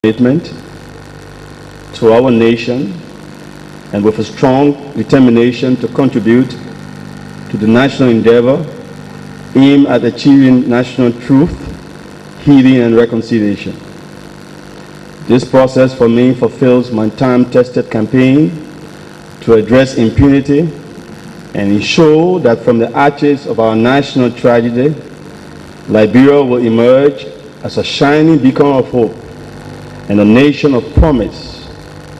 commitment to our nation and with a strong determination to contribute to the national endeavor aimed at achieving national truth, healing, and reconciliation. This process for me fulfills my time-tested campaign to address impunity and ensure that from the ashes of our national tragedy, Liberia will emerge as a shining beacon of hope and a nation of promise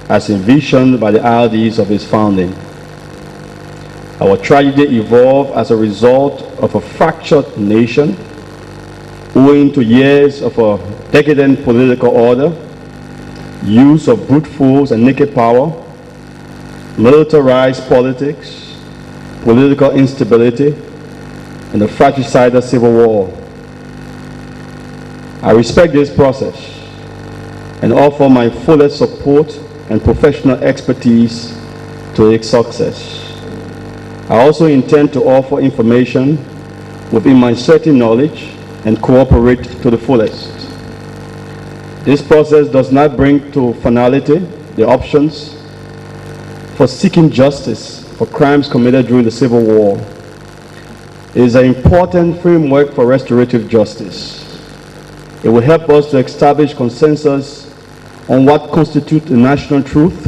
as envisioned by the ideals of its founding. Our tragedy evolved as a result of a fractured nation owing to years of a decadent political order, use of brute force and naked power, militarized politics, political instability, and a fratricidal civil war. I respect this process and offer my fullest support and professional expertise to its success. I also intend to offer information within my certain knowledge and cooperate to the fullest. This process does not bring to finality the options for seeking justice for crimes committed during the Civil War. It is an important framework for restorative justice. It will help us to establish consensus on what constitutes the national truth,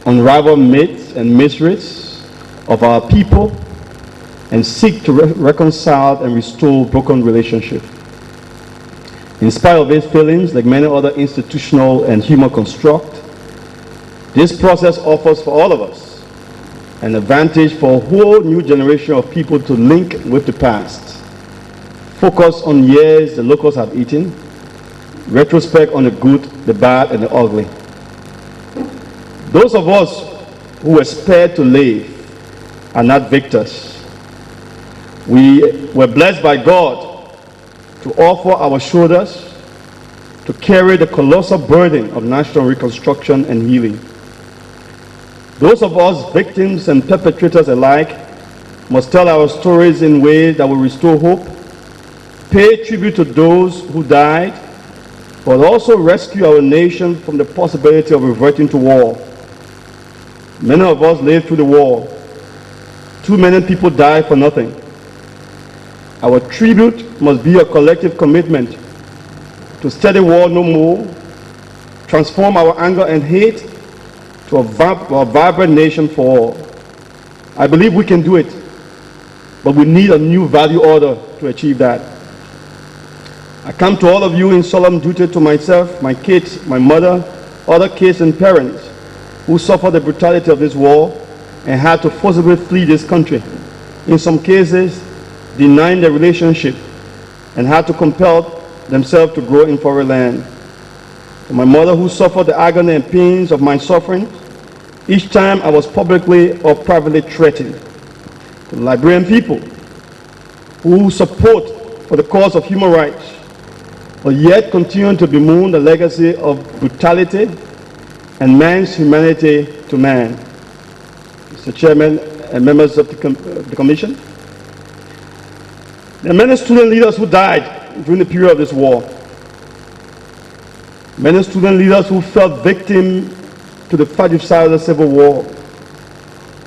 unravel myths and mysteries of our people, and seek to reconcile and restore broken relationships. In spite of its failings, like many other institutional and human constructs, this process offers for all of us an advantage for a whole new generation of people to link with the past, focus on years the locals have eaten, retrospect on the good, the bad, and the ugly. Those of us who were spared to live are not victors. We were blessed by God to offer our shoulders to carry the colossal burden of national reconstruction and healing. Those of us, victims and perpetrators alike, must tell our stories in ways that will restore hope, pay tribute to those who died, but also rescue our nation from the possibility of reverting to war. Many of us lived through the war. Too many people died for nothing. Our tribute must be a collective commitment to steady war no more, transform our anger and hate to a vibrant nation for all. I believe we can do it, but we need a new value order to achieve that. I come to all of you in solemn duty to myself, my kids, my mother, other kids and parents who suffered the brutality of this war and had to forcibly flee this country. In some cases, denying their relationship and had to compel themselves to grow in foreign land. To my mother who suffered the agony and pains of my suffering each time I was publicly or privately threatened. To the Liberian people who support for the cause of human rights, but yet continue to bemoan the legacy of brutality and man's humanity to man. Mr. Chairman and members of the Commission, there are many student leaders who died during the period of this war. Many student leaders who fell victim to the fratricide of the Civil War.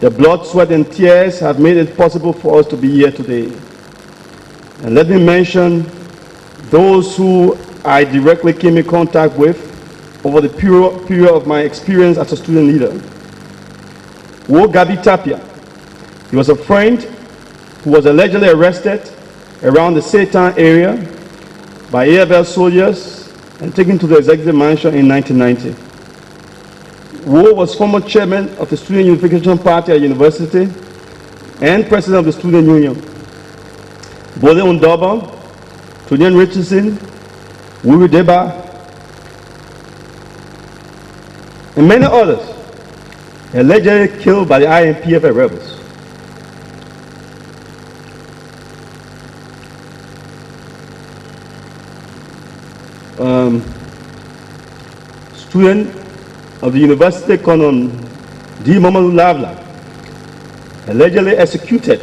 Their blood, sweat, and tears have made it possible for us to be here today. And let me mention those who I directly came in contact with over the period of my experience as a student leader. Gabi Tapia. He was a friend who was allegedly arrested around the Satan area by AFL soldiers and taken to the executive mansion in 1990. Wo was former chairman of the Student Unification Party at university and president of the Student Union. Bole Undoba, Tunian Richardson, Wuri Deba, and many others allegedly killed by the IMPFA rebels. Student of the University Canon D. Mamadou Lavla, allegedly executed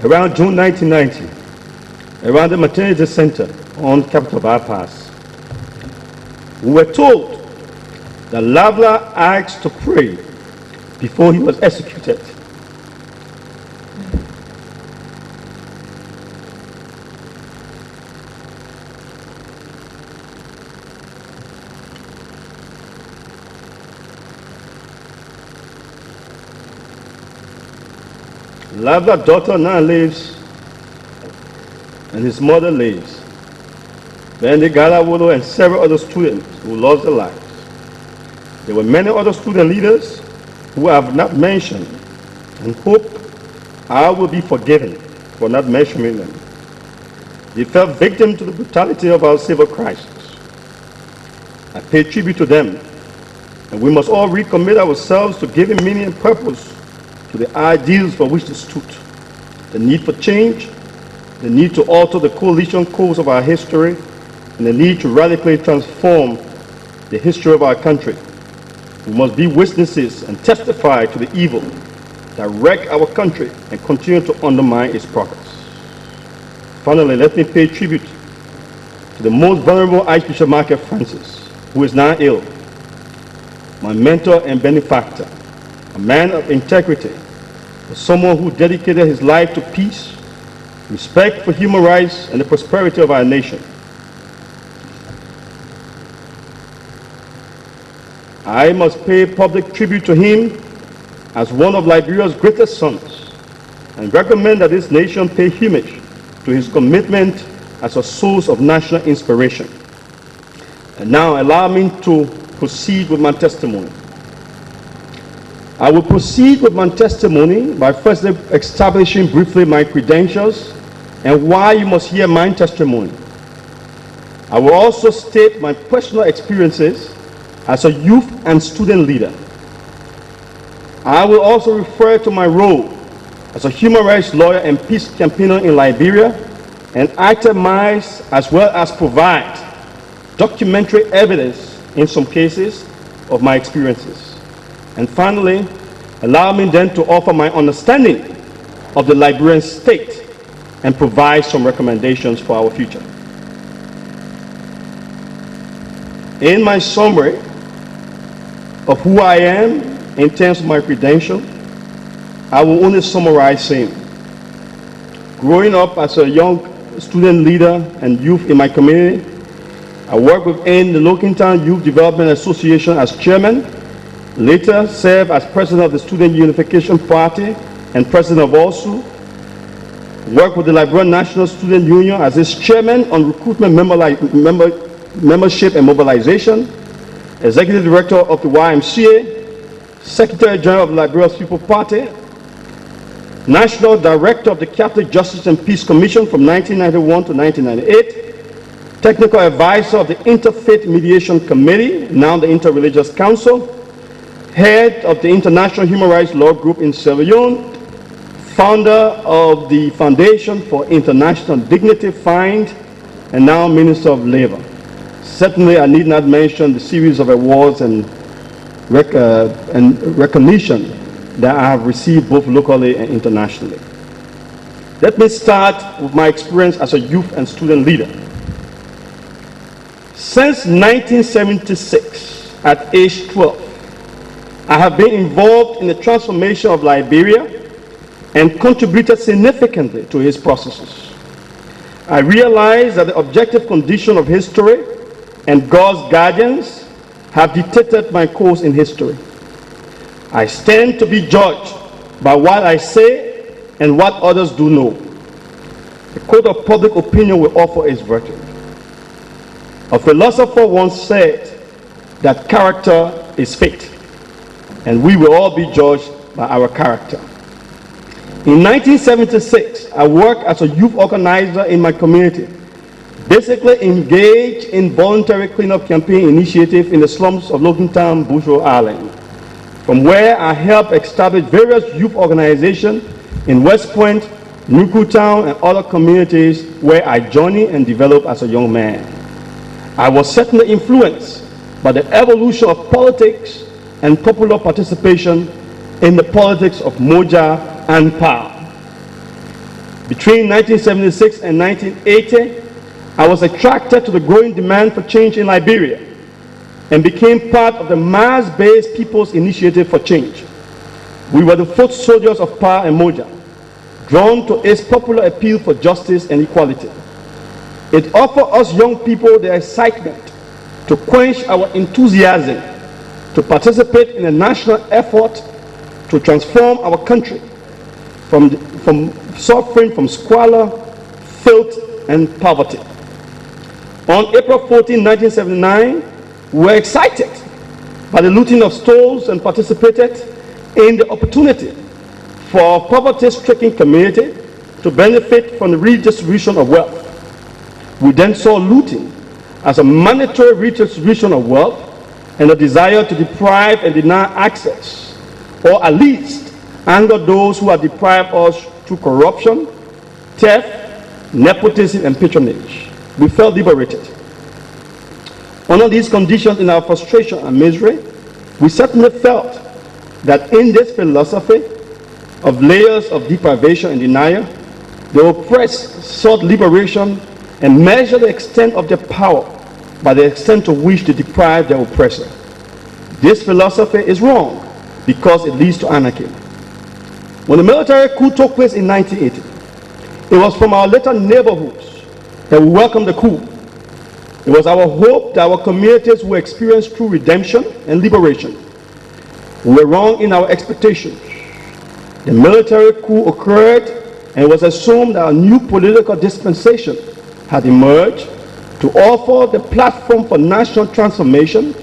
around June 1990 around the maternity center on Capitol Bypass. We were told that Lavla asked to pray before he was executed. Lavla's daughter now lives, and his mother lives. Bendy Galawolo and several other students who lost their lives. There were many other student leaders who I have not mentioned and hope I will be forgiven for not mentioning them. They fell victim to the brutality of our civil crisis. I pay tribute to them, and we must all recommit ourselves to giving meaning and purpose to the ideals for which they stood. The need for change, the need to alter the coalition course of our history, and the need to radically transform the history of our country. We must be witnesses and testify to the evil that wreck our country and continue to undermine its progress. Finally, let me pay tribute to the most vulnerable Archbishop Michael Francis, who is now ill, my mentor and benefactor, a man of integrity, someone who dedicated his life to peace, respect for human rights, and the prosperity of our nation. I must pay public tribute to him as one of Liberia's greatest sons and recommend that this nation pay homage to his commitment as a source of national inspiration. And now allow me to proceed with my testimony. I will proceed with my testimony by firstly establishing briefly my credentials and why you must hear my testimony. I will also state my personal experiences as a youth and student leader. I will also refer to my role as a human rights lawyer and peace campaigner in Liberia, and itemize as well as provide documentary evidence in some cases of my experiences. And finally, allow me then to offer my understanding of the Liberian state and provide some recommendations for our future. In my summary of who I am in terms of my credentials, I will only summarize saying, growing up as a young student leader and youth in my community, I worked within the Lokintown Youth Development Association as chairman, later served as president of the Student Unification Party and president of ALSU, worked with the Liberian National Student Union as its chairman on recruitment, membership and mobilization, executive director of the YMCA, secretary general of the Liberia's People Party, national director of the Catholic Justice and Peace Commission from 1991 to 1998, technical advisor of the Interfaith Mediation Committee, now the Interreligious Council, head of the International Human Rights Law Group in Sierra Leone, founder of the Foundation for International Dignity Fund, and now Minister of Labor. Certainly, I need not mention the series of awards and recognition that I have received both locally and internationally. Let me start with my experience as a youth and student leader. Since 1976, at age 12, I have been involved in the transformation of Liberia and contributed significantly to its processes. I realize that the objective condition of history and God's guardians have dictated my course in history. I stand to be judged by what I say and what others do know. The code of public opinion we offer is virtue. A philosopher once said that character is fate, and we will all be judged by our character. In 1976, I worked as a youth organizer in my community, basically engaged in voluntary cleanup campaign initiative in the slums of Lokintown, Bushro Island, from where I helped establish various youth organizations in West Point, Nuku Town, and other communities where I journeyed and developed as a young man. I was certainly influenced by the evolution of politics and popular participation in the politics of Moja and power. Between 1976 and 1980, I was attracted to the growing demand for change in Liberia and became part of the mass-based People's Initiative for Change. We were the foot soldiers of power and Moja, drawn to its popular appeal for justice and equality. It offered us young people the excitement to quench our enthusiasm to participate in a national effort to transform our country from suffering from squalor, filth, and poverty. On April 14, 1979, we were excited by the looting of stores and participated in the opportunity for our poverty-stricken community to benefit from the redistribution of wealth. We then saw looting as a mandatory redistribution of wealth and a desire to deprive and deny access, or at least anger those who have deprived us through corruption, theft, nepotism, and patronage. We felt liberated. Under these conditions, in our frustration and misery, we certainly felt that in this philosophy of layers of deprivation and denial, the oppressed sought liberation and measured the extent of their power by the extent to which they deprive their oppressor. This philosophy is wrong because it leads to anarchy. When the military coup took place in 1980, it was from our little neighborhoods that we welcomed the coup. It was our hope that our communities will experience true redemption and liberation. We were wrong in our expectations. The military coup occurred, and it was assumed that a new political dispensation had emerged to offer the platform for national transformation,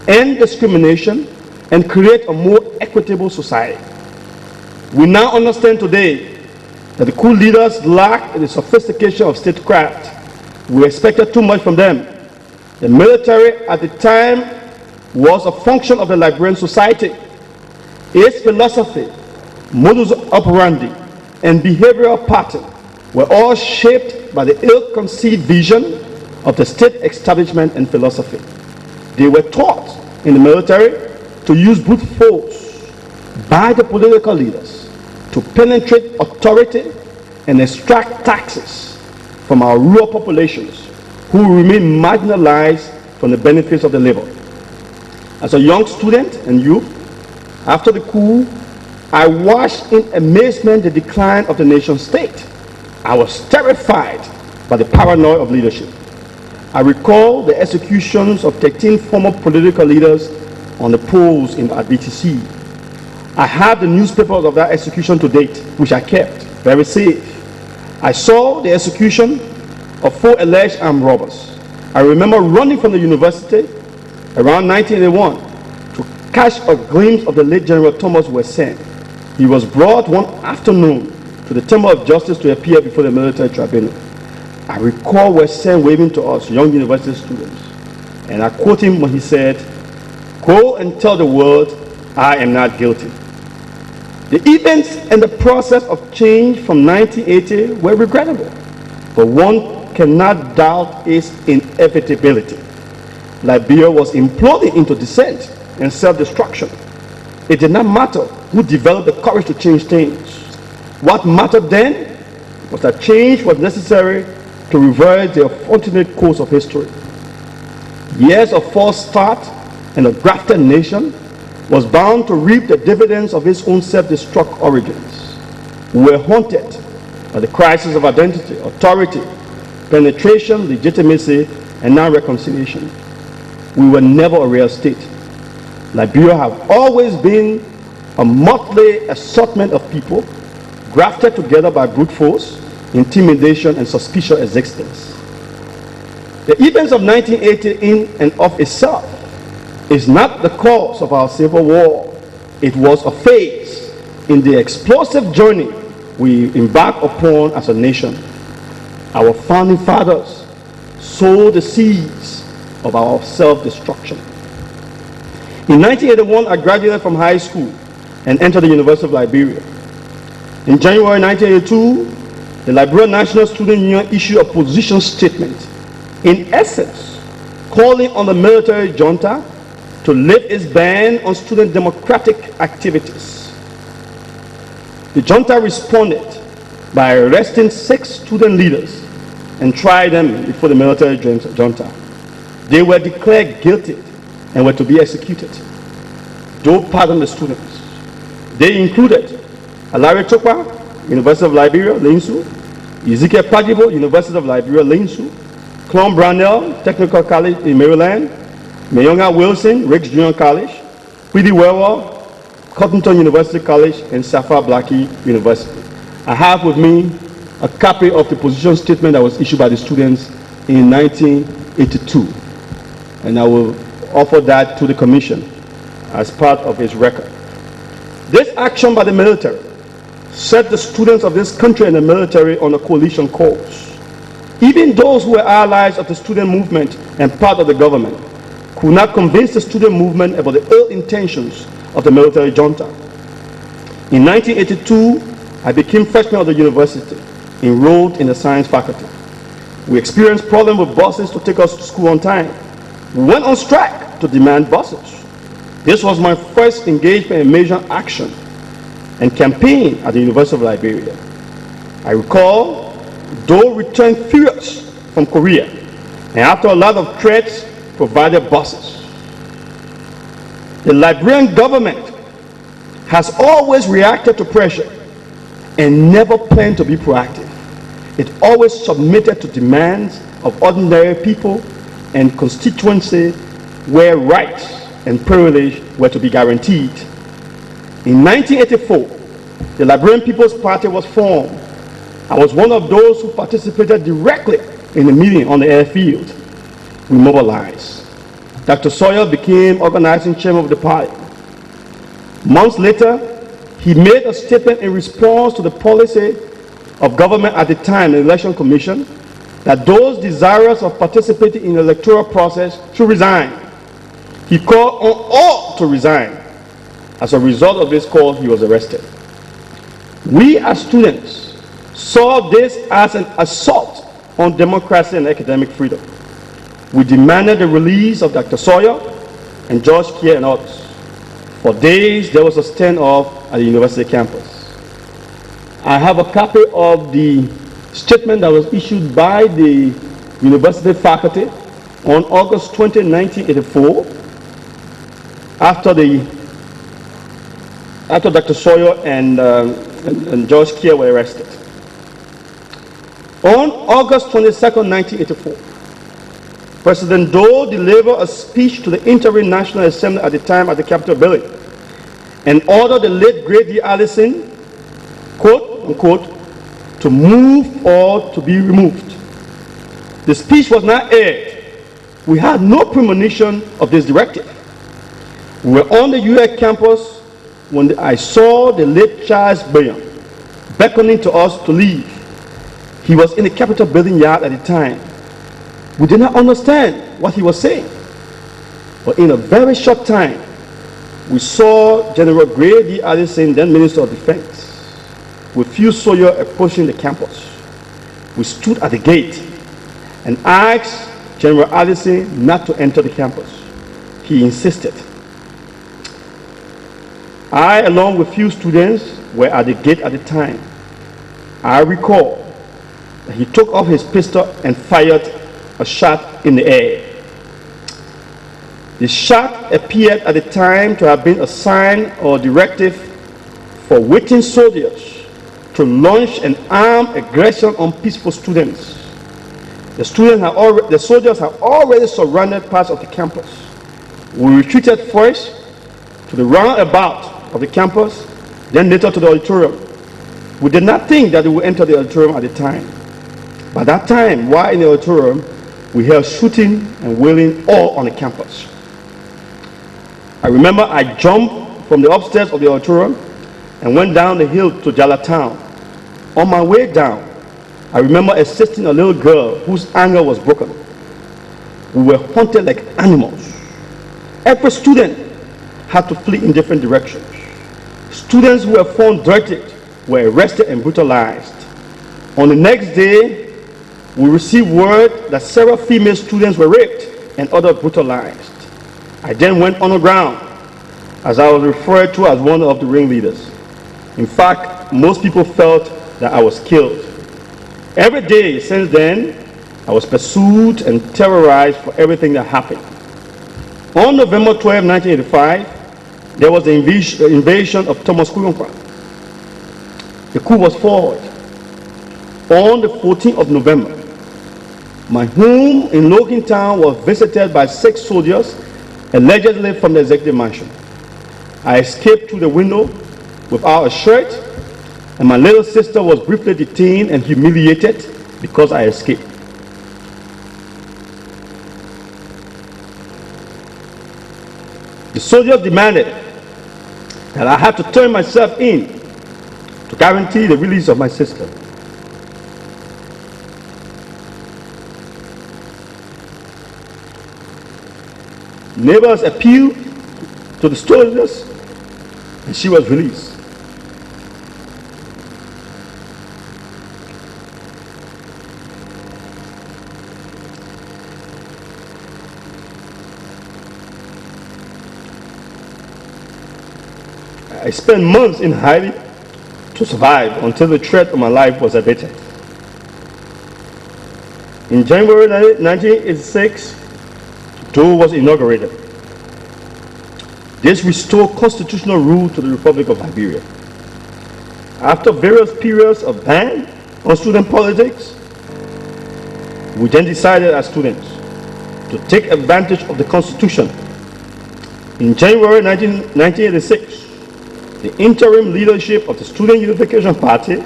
end discrimination, and create a more equitable society. We now understand today that the coup leaders lacked the sophistication of statecraft. We expected too much from them. The military at the time was a function of the Liberian society. Its philosophy, modus operandi, and behavioral pattern were all shaped by the ill-conceived vision of the state establishment and philosophy. They were taught in the military to use brute force by the political leaders to penetrate authority and extract taxes from our rural populations who remain marginalized from the benefits of the labor. As a young student and youth, after the coup, I watched in amazement the decline of the nation state. I was terrified by the paranoia of leadership. I recall the executions of 13 former political leaders on the polls in BTC. I have the newspapers of that execution to date, which I kept very safe. I saw the execution of 4 alleged armed robbers. I remember running from the university around 1981 to catch a glimpse of the late General Thomas Wesen. He was brought one afternoon to the Temple of Justice to appear before the military tribunal. I recall Wesen waving to us, young university students, and I quote him when he said, "Go and tell the world I am not guilty." The events and the process of change from 1980 were regrettable, but one cannot doubt its inevitability. Liberia was imploding into dissent and self-destruction. It did not matter who developed the courage to change things. What mattered then was that change was necessary to reverse the unfortunate course of history. Years of false start and a grafted nation was bound to reap the dividends of its own self-destruct origins. We were haunted by the crisis of identity, authority, penetration, legitimacy, and now reconciliation. We were never a real state. Liberia has always been a motley assortment of people grafted together by brute force, intimidation, and suspicious existence. The events of 1980 in and of itself is not the cause of our civil war. It was a phase in the explosive journey we embarked upon as a nation. Our founding fathers sowed the seeds of our self-destruction. In 1981, I graduated from high school and entered the University of Liberia. In January 1982, the Liberia National Student Union issued a position statement, in essence, calling on the military junta to lift its ban on student democratic activities. The junta responded by arresting 6 student leaders and tried them before the military junta. They were declared guilty and were to be executed. Doe pardoned the students. They included Alari Chokwa, University of Liberia, Linsu; Ezekiel Pajibo, University of Liberia, Linsu; Clon Brownell, Technical College in Maryland; Mayonga Wilson, Riggs Junior College; Pidi Wewa, Cottonton University College; and Safa Blackie University. I have with me a copy of the position statement that was issued by the students in 1982, and I will offer that to the Commission as part of its record. This action by the military set the students of this country and the military on a coalition course. Even those who were allies of the student movement and part of the government could not convince the student movement about the ill intentions of the military junta. In 1982, I became freshman of the university, enrolled in the science faculty. We experienced problems with buses to take us to school on time. We went on strike to demand buses. This was my first engagement in major action and campaign at the University of Liberia. I recall Doe returned furious from Korea, and after a lot of threats, provided buses. The Liberian government has always reacted to pressure and never planned to be proactive. It always submitted to demands of ordinary people and constituency where rights and privilege were to be guaranteed. In 1984, the Liberian People's Party was formed. I was one of those who participated directly in the meeting on the airfield. We mobilized. Dr. Sawyer became organizing chairman of the party. Months later, he made a statement in response to the policy of government at the time, the Election Commission, that those desirous of participating in the electoral process should resign. He called on all to resign. As a result of this call, he was arrested. We as students saw this as an assault on democracy and academic freedom. We demanded the release of Dr. Sawyer and George Kier and others. For days, there was a standoff at the university campus. I have a copy of the statement that was issued by the university faculty on August 20, 1984, after Dr. Sawyer and George Kier were arrested. On August 22, 1984, President Doe delivered a speech to the interim National Assembly at the time at the Capitol building and ordered the late great D. Allison, quote unquote, to move or to be removed. The speech was not aired. We had no premonition of this directive. We were on the UA campus when I saw the late Charles Bayon beckoning to us to leave. He was in the Capitol building yard at the time. We did not understand what he was saying. But in a very short time, we saw General Gray D. Allison, then Minister of Defense, with few soldiers approaching the campus. We stood at the gate and asked General Allison not to enter the campus. He insisted. I, along with few students, were at the gate at the time. I recall that he took off his pistol and fired a shot in the air. The shot appeared at the time to have been a sign or directive for waiting soldiers to launch an armed aggression on peaceful students. The soldiers had already surrounded parts of the campus. We retreated first to the roundabout of the campus, then later to the auditorium. We did not think that we would enter the auditorium at the time. By that time, while in the auditorium, we heard shooting and wailing all on the campus. I remember I jumped from the upstairs of the auditorium and went down the hill to Jala Town. On my way down, I remember assisting a little girl whose anger was broken. We were hunted like animals. Every student had to flee in different directions. Students who were found dirty were arrested and brutalized. On the next day, we received word that several female students were raped and others brutalized. I then went underground, as I was referred to as one of the ringleaders. In fact, most people felt that I was killed. Every day since then, I was pursued and terrorized for everything that happened. On November 12, 1985, there was the invasion of Thomas Kuyonkwa. The coup was forged. On the 14th of November, my home in Logan Town was visited by 6 soldiers, allegedly from the executive mansion. I escaped through the window without a shirt, and my little sister was briefly detained and humiliated because I escaped. The soldiers demanded that I had to turn myself in to guarantee the release of my sister. Neighbors appealed to the soldiers, and she was released. I spent months in hiding to survive until the threat of my life was abated. In January 1986, Doe was inaugurated. This restored constitutional rule to the Republic of Liberia. After various periods of ban on student politics, we then decided as students to take advantage of the Constitution. In January 1986, the interim leadership of the Student Unification Party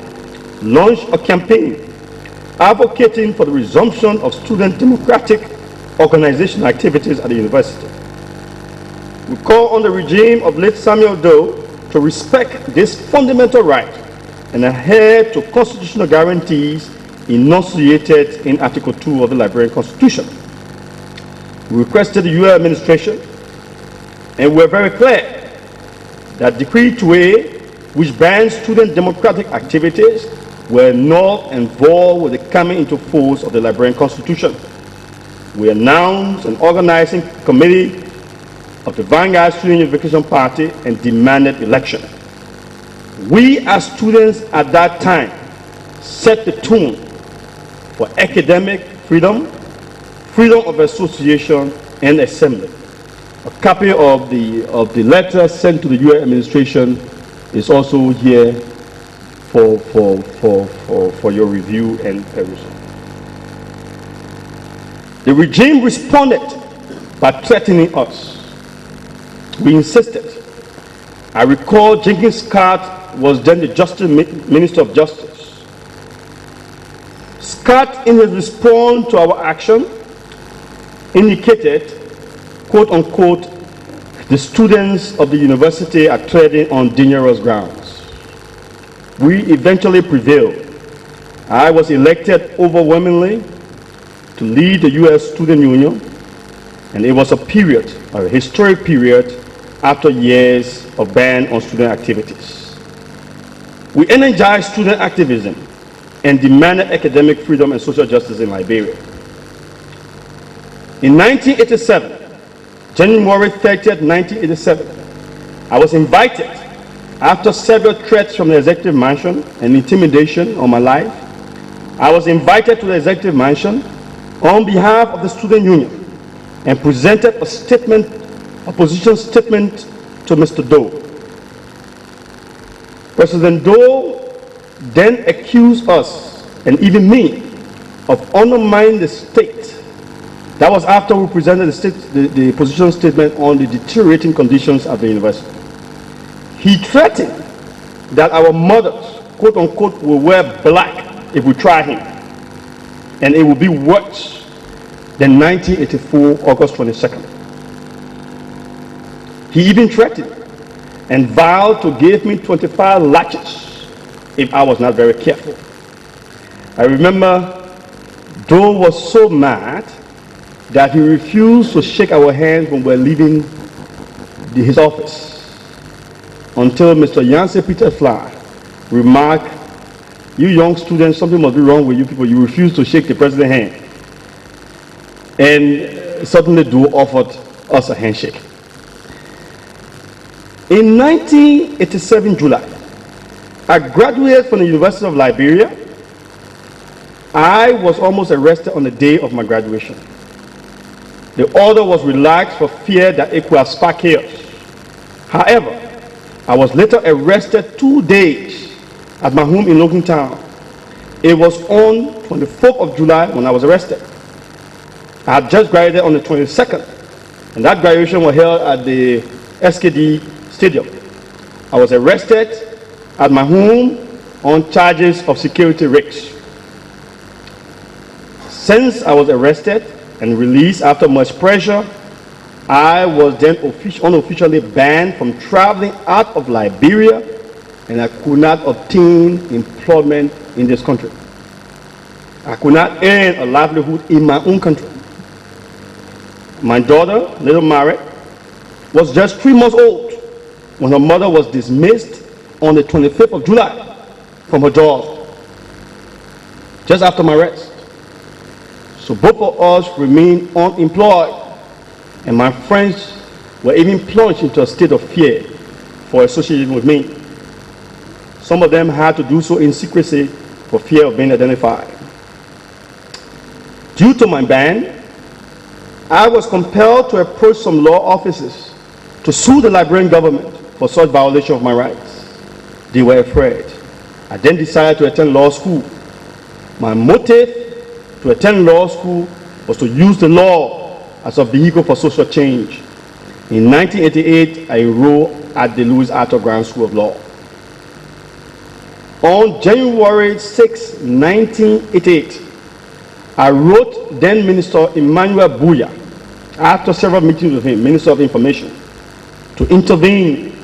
launched a campaign advocating for the resumption of student democratic organizational activities at the university. We call on the regime of late Samuel Doe to respect this fundamental right and adhere to constitutional guarantees enunciated in Article 2 of the Liberian Constitution. We requested the US administration, and we were very clear that Decree 2A, which bans student democratic activities, were null and void with the coming into force of the Liberian Constitution. We announced an organizing committee of the Vanguard Student Unification Party and demanded election. We as students at that time set the tone for academic freedom, freedom of association and assembly. A copy of the letter sent to the US administration is also here for your review and perusal. The regime responded by threatening us. We insisted. I recall Jenkins Scott was then the Minister of Justice. Scott, in his response to our action, indicated, quote unquote, the students of the university are treading on dangerous grounds. We eventually prevailed. I was elected overwhelmingly to lead the US Student Union, and it was a period, a historic period, after years of ban on student activities. We energized student activism and demanded academic freedom and social justice in Liberia. In 1987, January 30th, 1987, I was invited, after several threats from the executive mansion and intimidation on my life, I was invited to the executive mansion on behalf of the student union and presented a statement, a position statement to Mr. Doe. President Doe then accused us, and even me, of undermining the state. That was after we presented the position statement on the deteriorating conditions at the university. He threatened that our mothers, quote unquote, will wear black if we try him, and it will be worse than 1984, August 22nd. He even threatened and vowed to give me 25 lashes if I was not very careful. I remember Doe was so mad that he refused to shake our hands when we were leaving his office until Mr. Yancey Peter Fly remarked, "You young students, something must be wrong with you people. You refuse to shake the president's hand." And suddenly Doe offered us a handshake. In 1987 July, I graduated from the University of Liberia. I was almost arrested on the day of my graduation. The order was relaxed for fear that it could have sparked chaos. However, I was later arrested 2 days at my home in Logan Town. It was on 24th of July when I was arrested. I had just graduated on the 22nd, and that graduation was held at the SKD Stadium. I was arrested at my home on charges of security risks. Since I was arrested and released after much pressure, I was then unofficially banned from traveling out of Liberia, and I could not obtain employment in this country. I could not earn a livelihood in my own country. My daughter, little Margaret, was just 3 months old when her mother was dismissed on the 25th of July from her job, just after my arrest. So both of us remained unemployed, and my friends were even plunged into a state of fear for associating with me. Some of them had to do so in secrecy for fear of being identified. Due to my ban, I was compelled to approach some law offices to sue the Liberian government for such violation of my rights. They were afraid. I then decided to attend law school. My motive to attend law school was to use the law as a vehicle for social change. In 1988, I enrolled at the Louis Arthur Grant School of Law. On January 6, 1988, I wrote then Minister Emmanuel Buya, after several meetings with him, Minister of Information, to intervene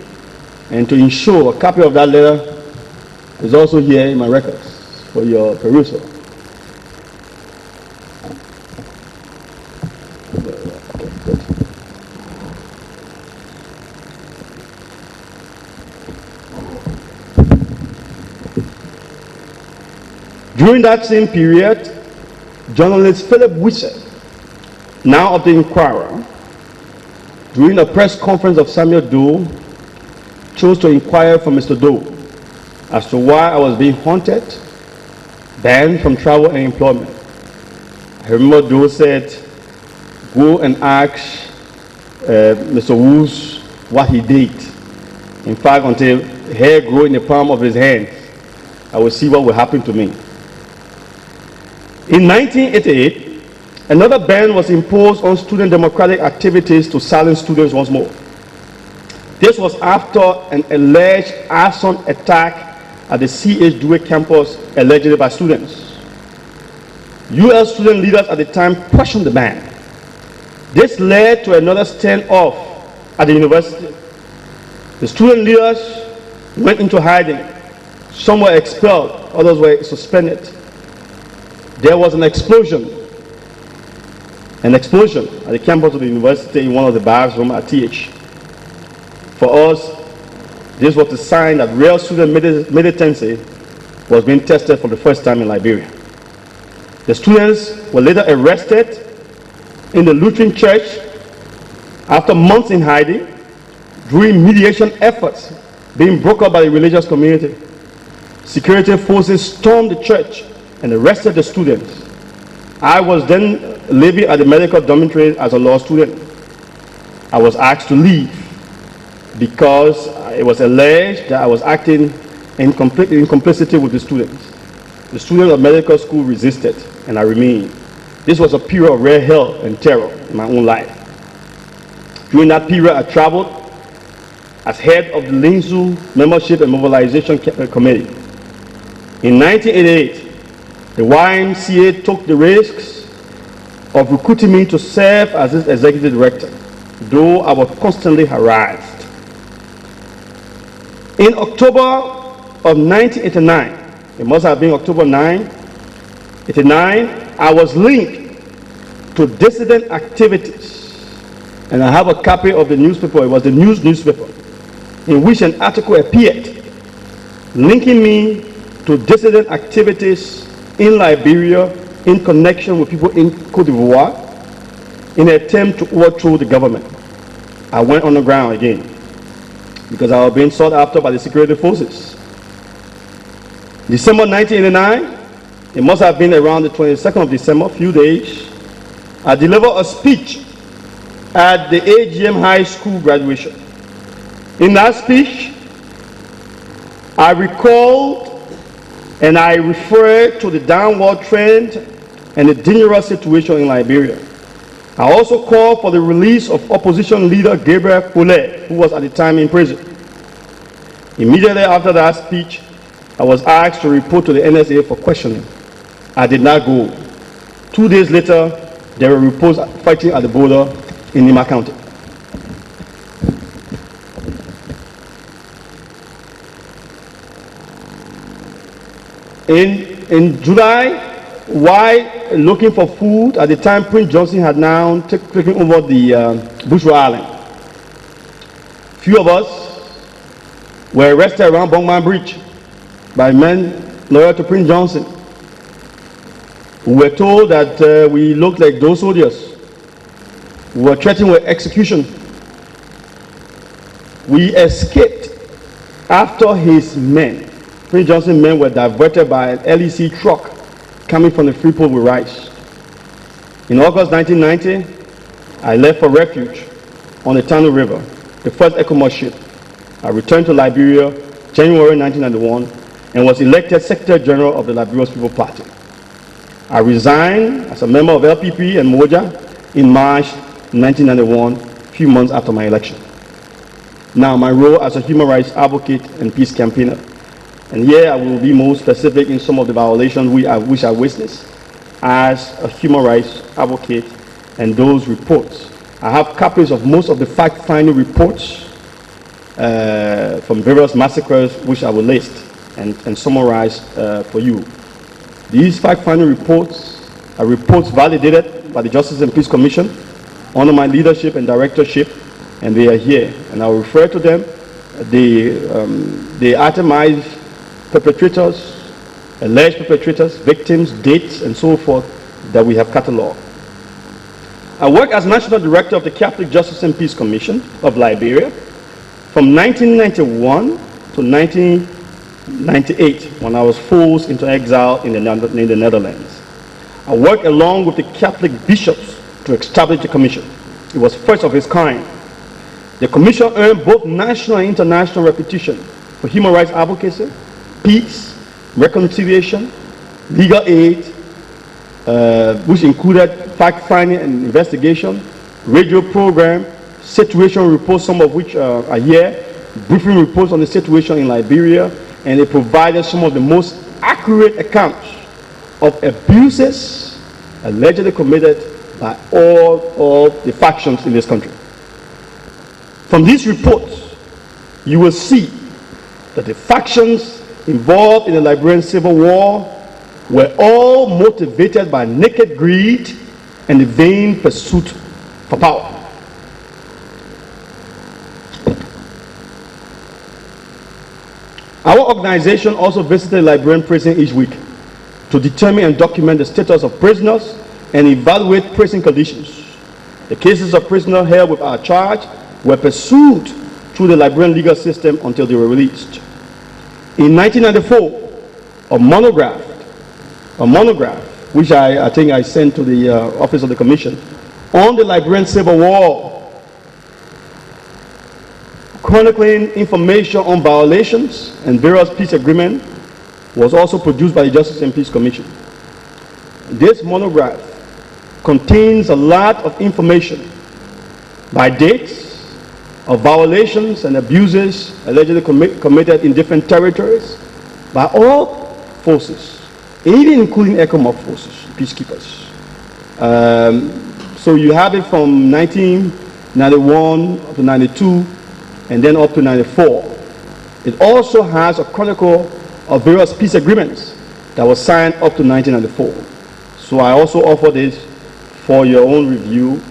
and to ensure a copy of that letter is also here in my records for your perusal. During that same period, journalist Philip Wisser, now of the Inquirer, during a press conference of Samuel Doe, chose to inquire from Mr. Doe as to why I was being haunted, banned from travel and employment. I remember Doe said, go and ask Mr. Woos what he did. In fact, until hair grew in the palm of his hand, I will see what will happen to me. In 1988, another ban was imposed on student democratic activities to silence students once more. This was after an alleged arson attack at the C.H. Dewey campus allegedly by students. U.S. student leaders at the time questioned the ban. This led to another standoff at the university. The student leaders went into hiding. Some were expelled, others were suspended. There was an explosion at the campus of the university in one of the bathrooms at TH. For us, this was a sign that real student militancy was being tested for the first time in Liberia. The students were later arrested in the Lutheran church after months in hiding during mediation efforts being broken up by the religious community. Security forces stormed the church and arrested the students. I was then living at the medical dormitory as a law student. I was asked to leave because it was alleged that I was acting in complicity with the students. The students of medical school resisted, and I remained. This was a period of rare hell and terror in my own life. During that period, I traveled as head of the LINSU Membership and Mobilization Committee. In 1988, the YMCA took the risks of recruiting me to serve as its executive director, though I was constantly harassed. In October of 1989, it must have been October 9, 89, I was linked to dissident activities, and I have a copy of the newspaper. It was the newspaper, in which an article appeared linking me to dissident activities in Liberia in connection with people in Cote d'Ivoire in an attempt to overthrow the government. I went on the ground again because I was being sought after by the security forces. December 1989, it must have been around the 22nd of December, a few days, I delivered a speech at the AGM High School graduation. In that speech, I recalled and I referred to the downward trend and the dangerous situation in Liberia. I also called for the release of opposition leader Gabriel Pillage, who was at the time in prison. Immediately after that speech, I was asked to report to the NSA for questioning. I did not go. 2 days later, there were reports fighting at the border in Nima County. In July, while looking for food, at the time Prince Johnson had now taken over the Bushra Island. Few of us were arrested around Bongman Bridge by men loyal to Prince Johnson. We were told that we looked like those soldiers. We were threatened with execution. We escaped after his men, Prince Johnson's men, were diverted by an LEC truck coming from the Freeport with rice. In August 1990, I left for refuge on the Tano River, the first ECOMOS ship. I returned to Liberia January 1991 and was elected Secretary General of the Liberian People Party. I resigned as a member of LPP and Moja in March 1991, a few months after my election. Now, my role as a human rights advocate and peace campaigner. And here I will be more specific in some of the violations which I witnessed as a human rights advocate and those reports. I have copies of most of the fact-finding reports from various massacres which I will list and summarize for you. These fact-finding reports are reports validated by the Justice and Peace Commission under my leadership and directorship, and they are here. And I will refer to them. They itemize perpetrators, alleged perpetrators, victims, dates, and so forth that we have catalogued. I work as National Director of the Catholic Justice and Peace Commission of Liberia from 1991 to 1998, when I was forced into exile in the Netherlands. I worked along with the Catholic bishops to establish the commission. It was first of its kind. The commission earned both national and international reputation for human rights advocacy, peace, reconciliation, legal aid, which included fact-finding and investigation, radio program, situation reports, some of which are here, briefing reports on the situation in Liberia, and they provided some of the most accurate accounts of abuses allegedly committed by all the factions in this country. From these reports, you will see that the factions involved in the Liberian Civil War were all motivated by naked greed and the vain pursuit for power. Our organization also visited the Liberian prison each week to determine and document the status of prisoners and evaluate prison conditions. The cases of prisoners held with our charge were pursued through the Liberian legal system until they were released. In 1994, a monograph, which I think I sent to the Office of the Commission, on the Liberian Civil War, chronicling information on violations and various peace agreements, was also produced by the Justice and Peace Commission. This monograph contains a lot of information by dates of violations and abuses allegedly committed in different territories by all forces, even including ECOMOG forces, peacekeepers. So you have it from 1991 to 92, and then up to 94. It also has a chronicle of various peace agreements that were signed up to 1994. So I also offer this for your own review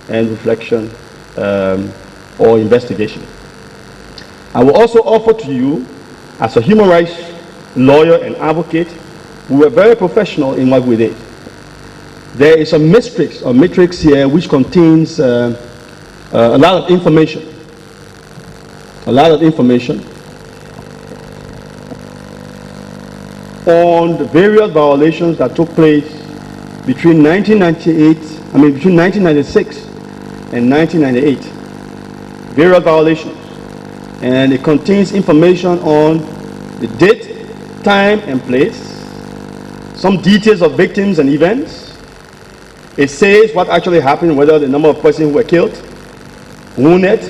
and reflection or investigation. I will also offer to you, as a human rights lawyer and advocate, we were very professional in what we did. There is a matrix here which contains a lot of information. On the various violations that took place between 1996 and 1998. Various violations. And it contains information on the date, time, and place, some details of victims and events. It says what actually happened, whether the number of persons who were killed, wounded,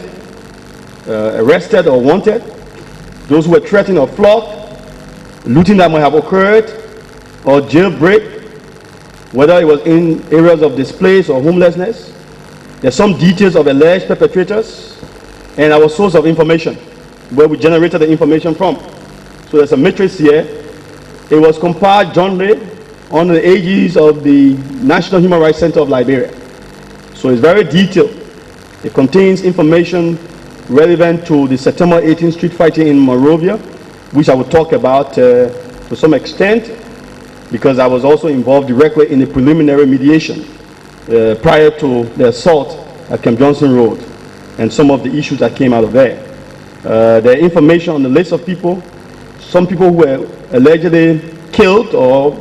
arrested or wanted, those who were threatened or flogged, looting that might have occurred, or jailbreak, whether it was in areas of displace or homelessness. There's some details of alleged perpetrators and our source of information, where we generated the information from. So there's a matrix here. It was compiled jointly under the aegis of the National Human Rights Center of Liberia. So it's very detailed. It contains information relevant to the September 18th street fighting in Monrovia, which I will talk about to some extent, because I was also involved directly in the preliminary mediation prior to the assault at Camp Johnson Road and some of the issues that came out of there. There are information on the list of people, some people who were allegedly killed or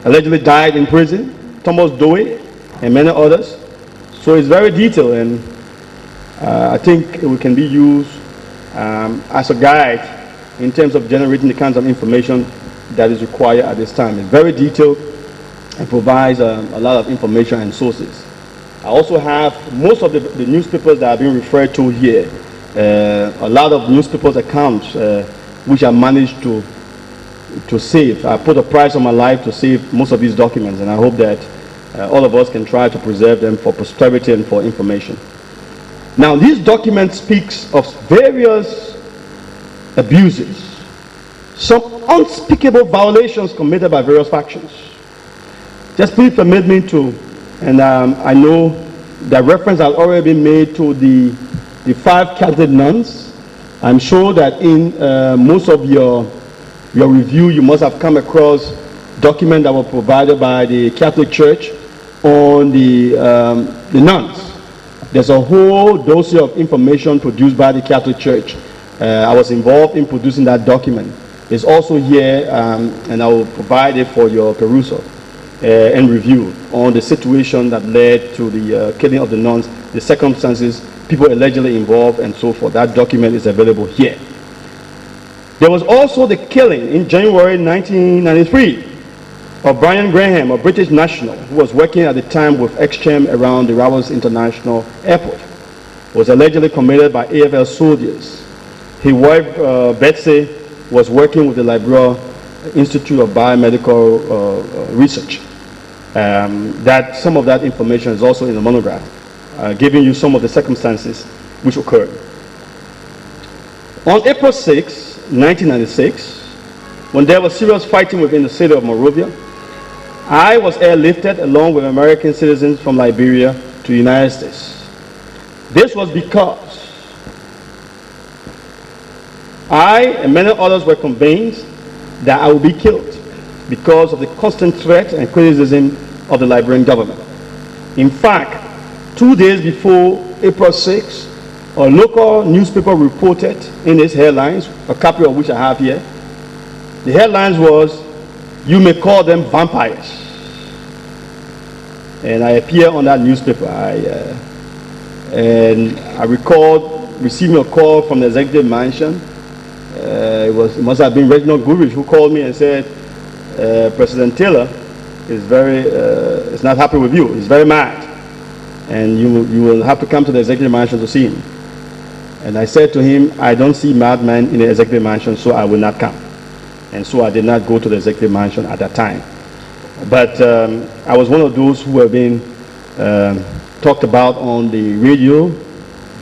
allegedly died in prison, Thomas Doe and many others. So it's very detailed, and I think it can be used as a guide in terms of generating the kinds of information that is required at this time. It's very detailed and provides a lot of information and sources. I also have most of the newspapers that are being referred to here, a lot of newspapers accounts which I managed to save. I put a price on my life to save most of these documents, and I hope that all of us can try to preserve them for posterity and for information. Now, this document speaks of various abuses, some unspeakable violations committed by various factions. Just please permit me to, and I know that reference has already been made to the 5 Catholic nuns. I'm sure that in most of your review, you must have come across documents that were provided by the Catholic Church on the nuns. There's a whole dossier of information produced by the Catholic Church. I was involved in producing that document. It's also here, and I will provide it for your perusal and review on the situation that led to the killing of the nuns, the circumstances, people allegedly involved, and so forth. That document is available here. There was also the killing in January 1993 of Brian Graham, a British national who was working at the time with Exchange around the Rawls International Airport. It was allegedly committed by AFL soldiers. His wife, Betsy, was working with the Liberia Institute of Biomedical Research. Some of that information is also in the monograph, giving you some of the circumstances which occurred. On April 6, 1996, when there was serious fighting within the city of Monrovia, I was airlifted along with American citizens from Liberia to the United States. This was because I and many others were convinced that I would be killed because of the constant threat and criticism of the Liberian government. In fact, 2 days before April 6, a local newspaper reported in its headlines, a copy of which I have here. The headlines was, "You may call them vampires." And I appear on that newspaper. And I recalled receiving a call from the executive mansion. It must have been Reginald Goodrich who called me and said, President Taylor is not happy with you. He's very mad. And you will have to come to the executive mansion to see him. And I said to him, I don't see madmen in the executive mansion, so I will not come. And so I did not go to the executive mansion at that time. But I was one of those who were being talked about on the radio,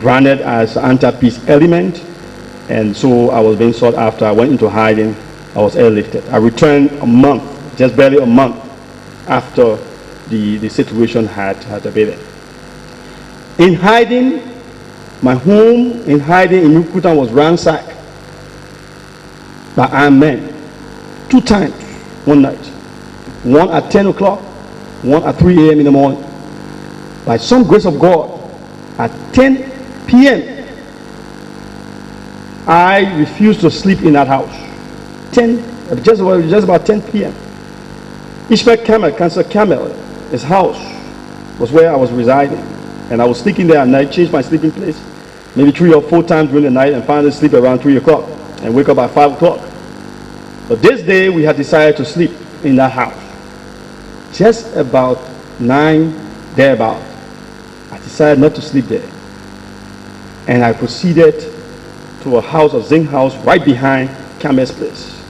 branded as anti-peace element. And so I was being sought after. I went into hiding. I was airlifted. I returned a month, just barely a month after the situation had abated. In hiding, my home in hiding in Nukutan was ransacked by armed men 2 times one night. One at 10 o'clock, one at 3 a.m. in the morning. By some grace of God, at 10 p.m., I refused to sleep in that house. Just about 10 p.m. Ishmael Kamel, Councillor Kamel, his house was where I was residing. And I was sleeping there at night, changed my sleeping place, maybe 3 or 4 times during the night, and finally sleep around 3 o'clock and wake up at 5 o'clock. But this day we had decided to sleep in that house. Just about 9, thereabout, I decided not to sleep there. And I proceeded to a house, a zinc house, right behind Camel's place.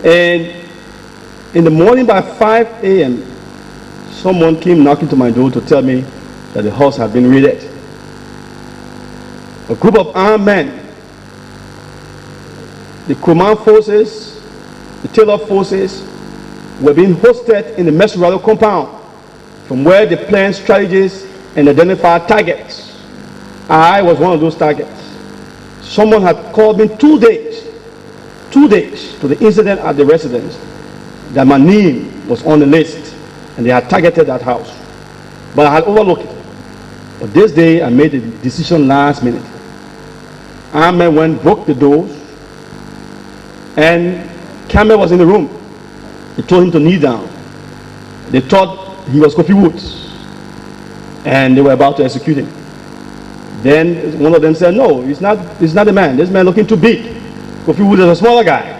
And in the morning by 5 a.m., someone came knocking to my door to tell me that the house had been raided. A group of armed men, the command forces, the Taylor forces, were being hosted in the Mesurado compound, from where they planned strategies and identified targets. I was one of those targets. Someone had called me 2 days to the incident at the residence, that my name was on the list and they had targeted that house. But I had overlooked it. But this day I made the decision last minute. Armed men went, broke the doors, and Campbell was in the room. They told him to kneel down. They thought he was Kofi Woods, and they were about to execute him. Then one of them said, no, he's not the man. This man looking too big. Kofi Woods is a smaller guy.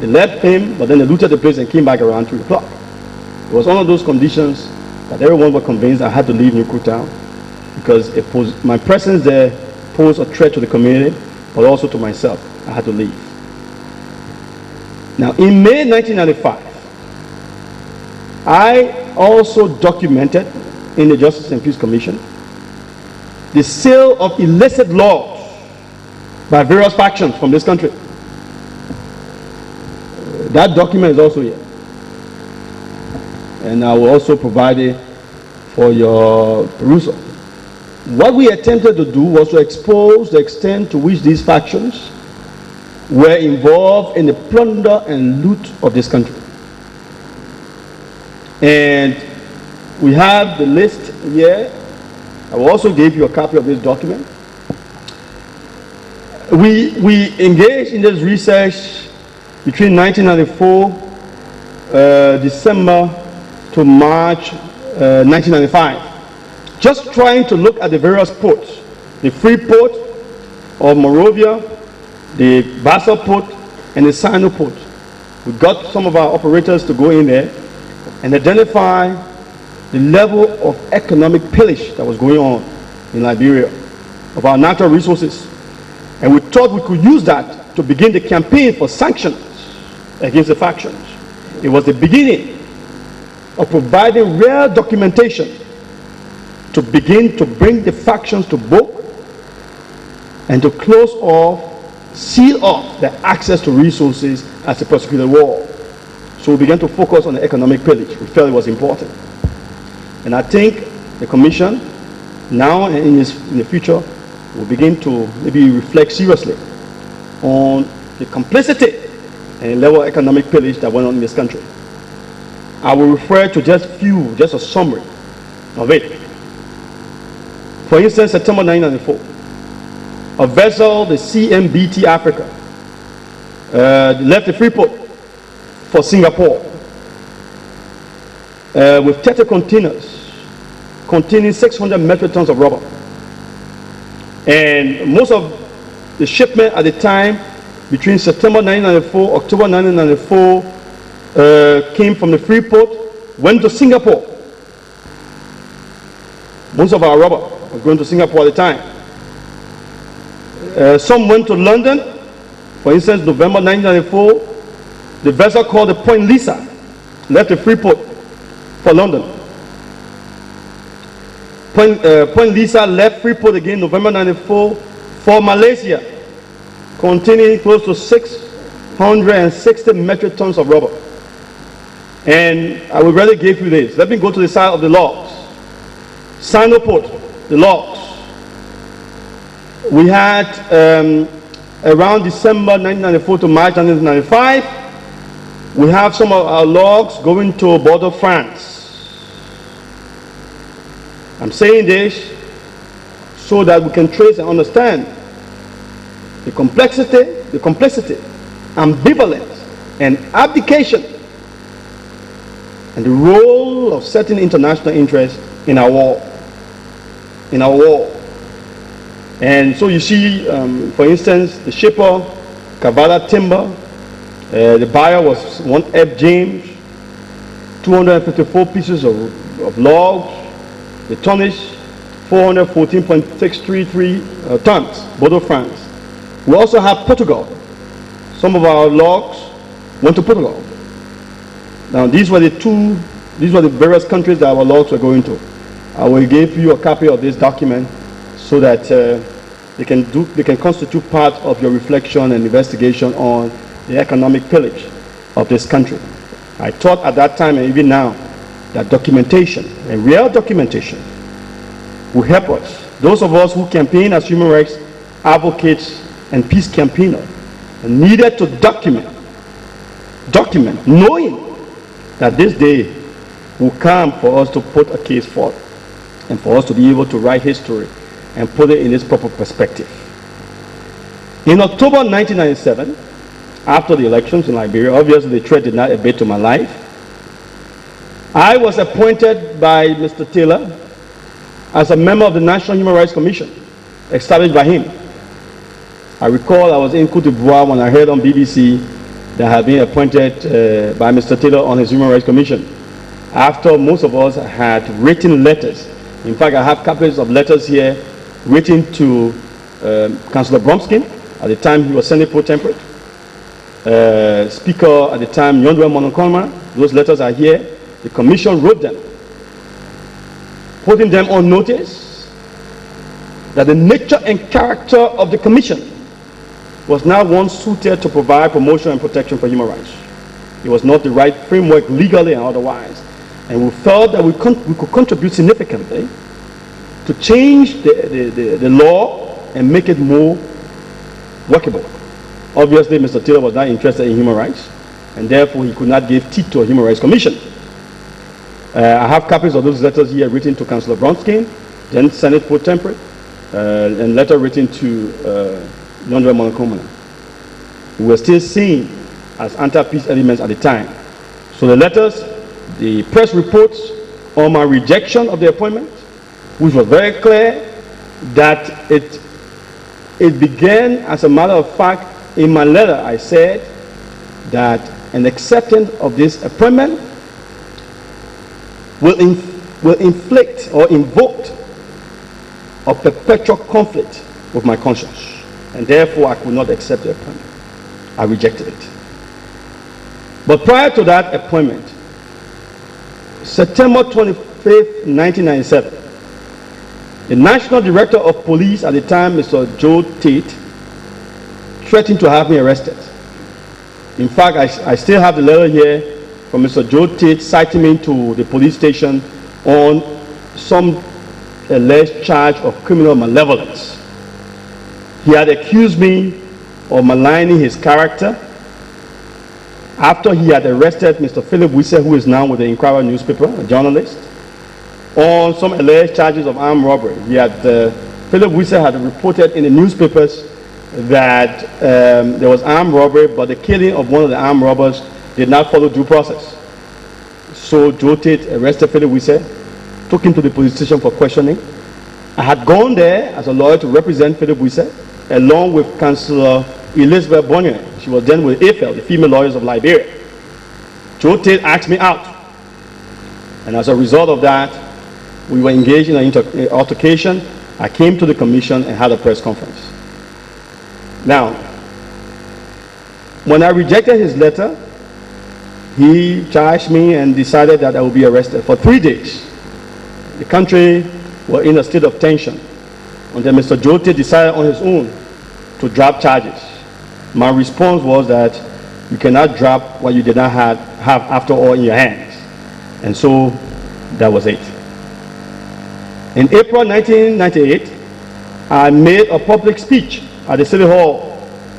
They left him, but then they looted the place and came back around 3 o'clock. It was one of those conditions that everyone was convinced I had to leave New Town, because my presence there posed a threat to the community, but also to myself. I had to leave. Now, in May 1995, I also documented in the Justice and Peace Commission the sale of illicit logs by various factions from this country. That document is also here. And I will also provide it for your perusal. What we attempted to do was to expose the extent to which these factions were involved in the plunder and loot of this country. And we have the list here. I will also give you a copy of this document. We engaged in this research between 1994, December to March 1995, just trying to look at the various ports, the free port of Monrovia, the Basel port, and the Sino port. We got some of our operators to go in there and identify the level of economic pillage that was going on in Liberia of our natural resources. And we thought we could use that to begin the campaign for sanctions against the factions. It was the beginning of providing real documentation to begin to bring the factions to book and to close off, seal off their access to resources as a prosecuted war. So we began to focus on the economic pillage. We felt it was important. And I think the Commission, now and in the future, will begin to maybe reflect seriously on the complicity and level of economic pillage that went on in this country. I will refer to just a summary of it. For instance, September 1994, a vessel, the CMBT Africa, left the free port for Singapore with 30 containers containing 600 metric tons of rubber. And most of the shipment at the time, between September 1994, October 1994, came from the free port, went to Singapore. Most of our rubber was going to Singapore at the time. Some went to London. For instance, November 1994, the vessel called the Point Lisa left the free port for London. Point Lisa left Freeport again November 94 for Malaysia, containing close to 660 metric tons of rubber. And I will rather give you this. Let me go to the side of the logs. Sino port, the logs. We had around December 1994 to March 1995, we have some of our logs going to border France. I'm saying this so that we can trace and understand the complexity, ambivalence, and abdication and the role of certain international interests in our war. And so you see, for instance, the shipper, Kavala Timber, the buyer was one F. James, 254 pieces of logs, the tonnage 414.633 tons, Bordeaux, France. We also have Portugal. Some of our logs went to Portugal. Now these were the various countries that our logs were going to. I will give you a copy of this document so that they can constitute part of your reflection and investigation on the economic pillage of this country. I thought at that time and even now that documentation, and real documentation, will help us. Those of us who campaign as human rights advocates and peace campaigners needed to document, knowing that this day will come for us to put a case forth and for us to be able to write history and put it in its proper perspective. In October 1997, after the elections in Liberia, obviously the threat did not abate to my life. I was appointed by Mr. Taylor as a member of the National Human Rights Commission, established by him. I recall I was in Côte d'Ivoire when I heard on BBC that I had been appointed by Mr. Taylor on his Human Rights Commission, after most of us had written letters. In fact, I have copies of letters here written to Councillor Bromskin. At the time, he was Senate Pro Tempore. Speaker at the time, Yondwe Monokolma. Those letters are here. The commission wrote them, putting them on notice that the nature and character of the commission was not one suited to provide promotion and protection for human rights. It was not the right framework legally and otherwise. And we felt that we could contribute significantly to change the law and make it more workable. Obviously, Mr. Taylor was not interested in human rights, and therefore he could not give teeth to a human rights commission. I have copies of those letters here written to Councillor Bronskin, then Senate Pro Tempore, and letter written to Yondwe Monokomana. We were still seen as anti-peace elements at the time. So the letters, the press reports on my rejection of the appointment, which was very clear that it began, as a matter of fact, in my letter I said that an acceptance of this appointment will inflict or invoke a perpetual conflict with my conscience, and therefore I could not accept the appointment. I rejected it. But prior to that appointment, September 25th, 1997, the National Director of Police at the time, Mr. Joe Tate, threatened to have me arrested. In fact, I still have the letter here from Mr. Joe Tate citing me to the police station on some alleged charge of criminal malevolence. He had accused me of maligning his character after he had arrested Mr. Philip Wisse, who is now with the Inquirer newspaper, a journalist, on some alleged charges of armed robbery. Philip Wisse had reported in the newspapers that there was armed robbery, but the killing of one of the armed robbers did not follow due process. So Joe Tate arrested Philip Wisse, took him to the police station for questioning. I had gone there as a lawyer to represent Philip Wisse, along with Councillor Elizabeth Bonnier. She was then with AFL, the Female Lawyers of Liberia. Joe Tate asked me out. And as a result of that, we were engaged in an altercation. I came to the commission and had a press conference. Now, when I rejected his letter, he charged me and decided that I would be arrested for 3 days. The country was in a state of tension until Mr. Joe Tate decided on his own to drop charges. My response was that you cannot drop what you did not have after all in your hands. And so that was it. In April 1998, I made a public speech at the City Hall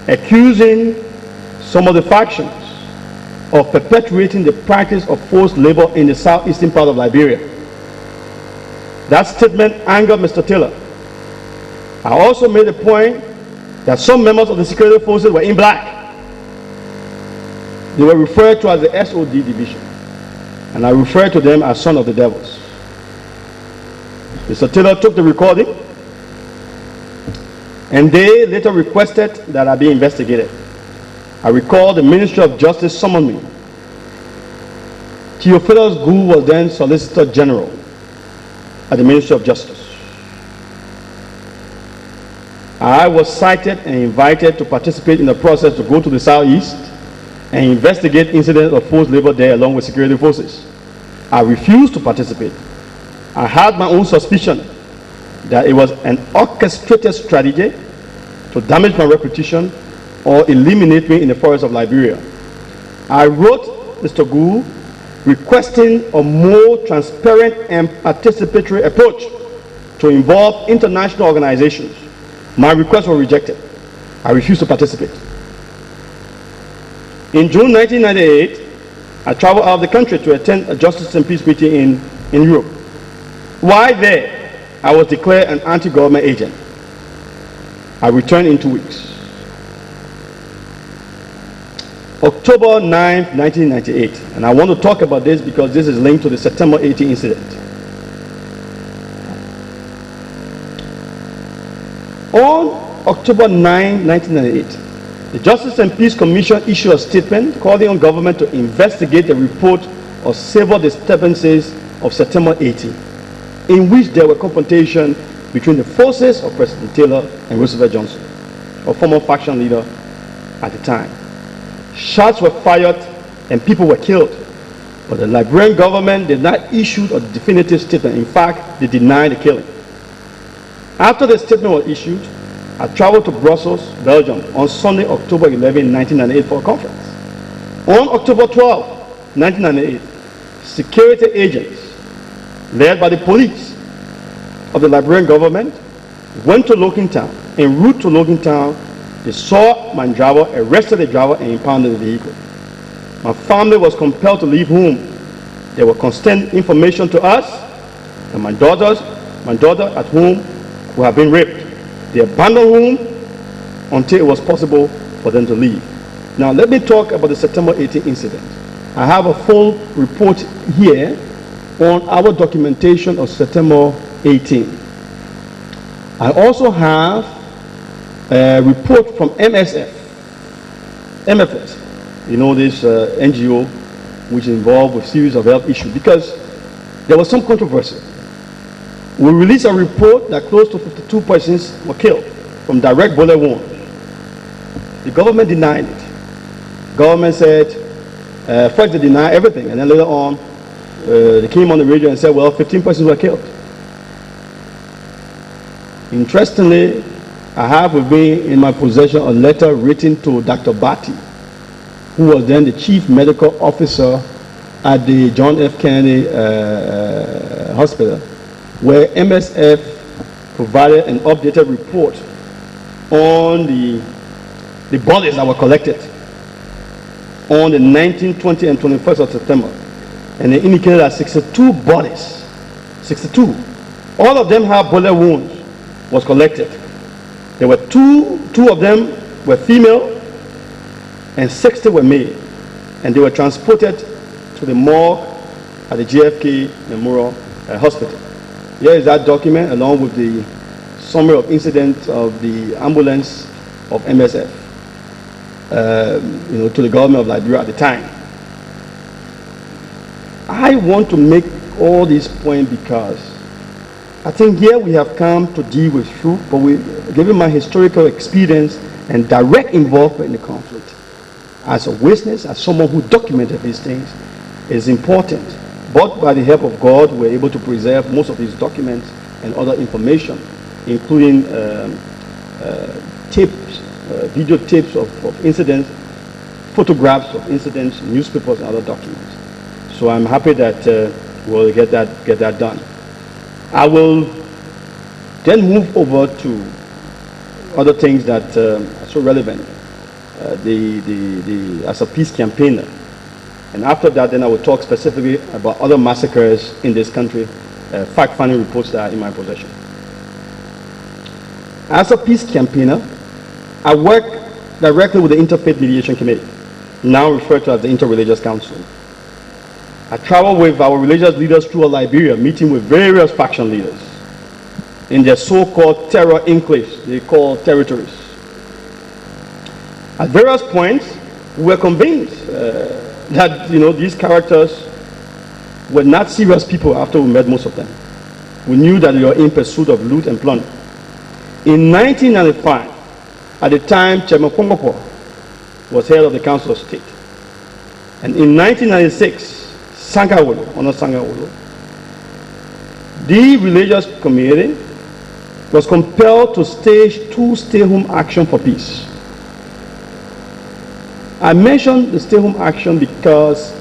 accusing some of the factions of perpetuating the practice of forced labor in the southeastern part of Liberia. That statement angered Mr. Taylor. I also made the point that some members of the security forces were in black. They were referred to as the SOD division. and I refer to them as son of the devils. Mr. Taylor took the recording, and they later requested that I be investigated. I recall the Ministry of Justice summoned me. Theophilus Gu was then Solicitor General at the Ministry of Justice. I was cited and invited to participate in the process to go to the Southeast and investigate incidents of forced labor there along with security forces. I refused to participate. I had my own suspicion that it was an orchestrated strategy to damage my reputation or eliminate me in the forests of Liberia. I wrote Mr. Gu requesting a more transparent and participatory approach to involve international organizations. My requests were rejected. I refused to participate. In June 1998, I traveled out of the country to attend a Justice and Peace meeting in Europe. While there, I was declared an anti-government agent. I returned in 2 weeks. October 9, 1998, and I want to talk about this because this is linked to the September 18 incident. On October 9, 1998, the Justice and Peace Commission issued a statement calling on government to investigate the report of civil disturbances of September 18, in which there were confrontation between the forces of President Taylor and Roosevelt Johnson, a former faction leader at the time. Shots were fired and people were killed, but the Liberian government did not issue a definitive statement. In fact, they denied the killing. After the statement was issued, I traveled to Brussels, Belgium on Sunday, October 11, 1998 for a conference. On October 12, 1998, security agents led by the police of the Liberian government went to Logan Town. En route to Logan Town, they saw my driver, arrested the driver, and impounded the vehicle. My family was compelled to leave home. There were constant information to us and my daughter at home who had been raped. They abandoned home until it was possible for them to leave. Now let me talk about the September 18 incident. I have a full report here on our documentation of September 18. I also have a report from MFS, you know, this NGO which is involved with series of health issues, because there was some controversy. We released a report that close to 52 persons were killed from direct bullet wounds. The government denied it. Government said, first they denied everything, and then later on, they came on the radio and said, well, 15 persons were killed. Interestingly, I have with me in my possession a letter written to Dr. Batty, who was then the chief medical officer at the John F. Kennedy Hospital, where MSF provided an updated report on the bodies that were collected on the 19th, 20th, and 21st of September. And they indicated that 62 bodies, 62, all of them have bullet wounds, was collected. There were two of them were female and 60 were male, and they were transported to the morgue at the JFK Memorial Hospital. Here is that document along with the summary of incidents of the ambulance of MSF, to the government of Liberia at the time. I want to make all these points because I think here we have come to deal with truth, but given my historical experience and direct involvement in the conflict, as a witness, as someone who documented these things, is important. But by the help of God, we're able to preserve most of these documents and other information, including tapes, videotapes of incidents, photographs of incidents, newspapers, and other documents. So I'm happy that we'll get that done. I will then move over to other things that are so relevant. As a peace campaigner. And after that, then I will talk specifically about other massacres in this country, fact-finding reports that are in my possession. As a peace campaigner, I work directly with the Interfaith Mediation Committee, now referred to as the Interreligious Council. I traveled with our religious leaders through Liberia, meeting with various faction leaders in their so-called terror enclaves, they call territories. At various points, we were convinced that these characters were not serious people after we met most of them. We knew that they were in pursuit of loot and plunder. In 1995, at the time, Chairman Congo was head of the Council of State. And in 1996, the religious community was compelled to stage 2 stay-home action for peace. I mentioned the stay-home action because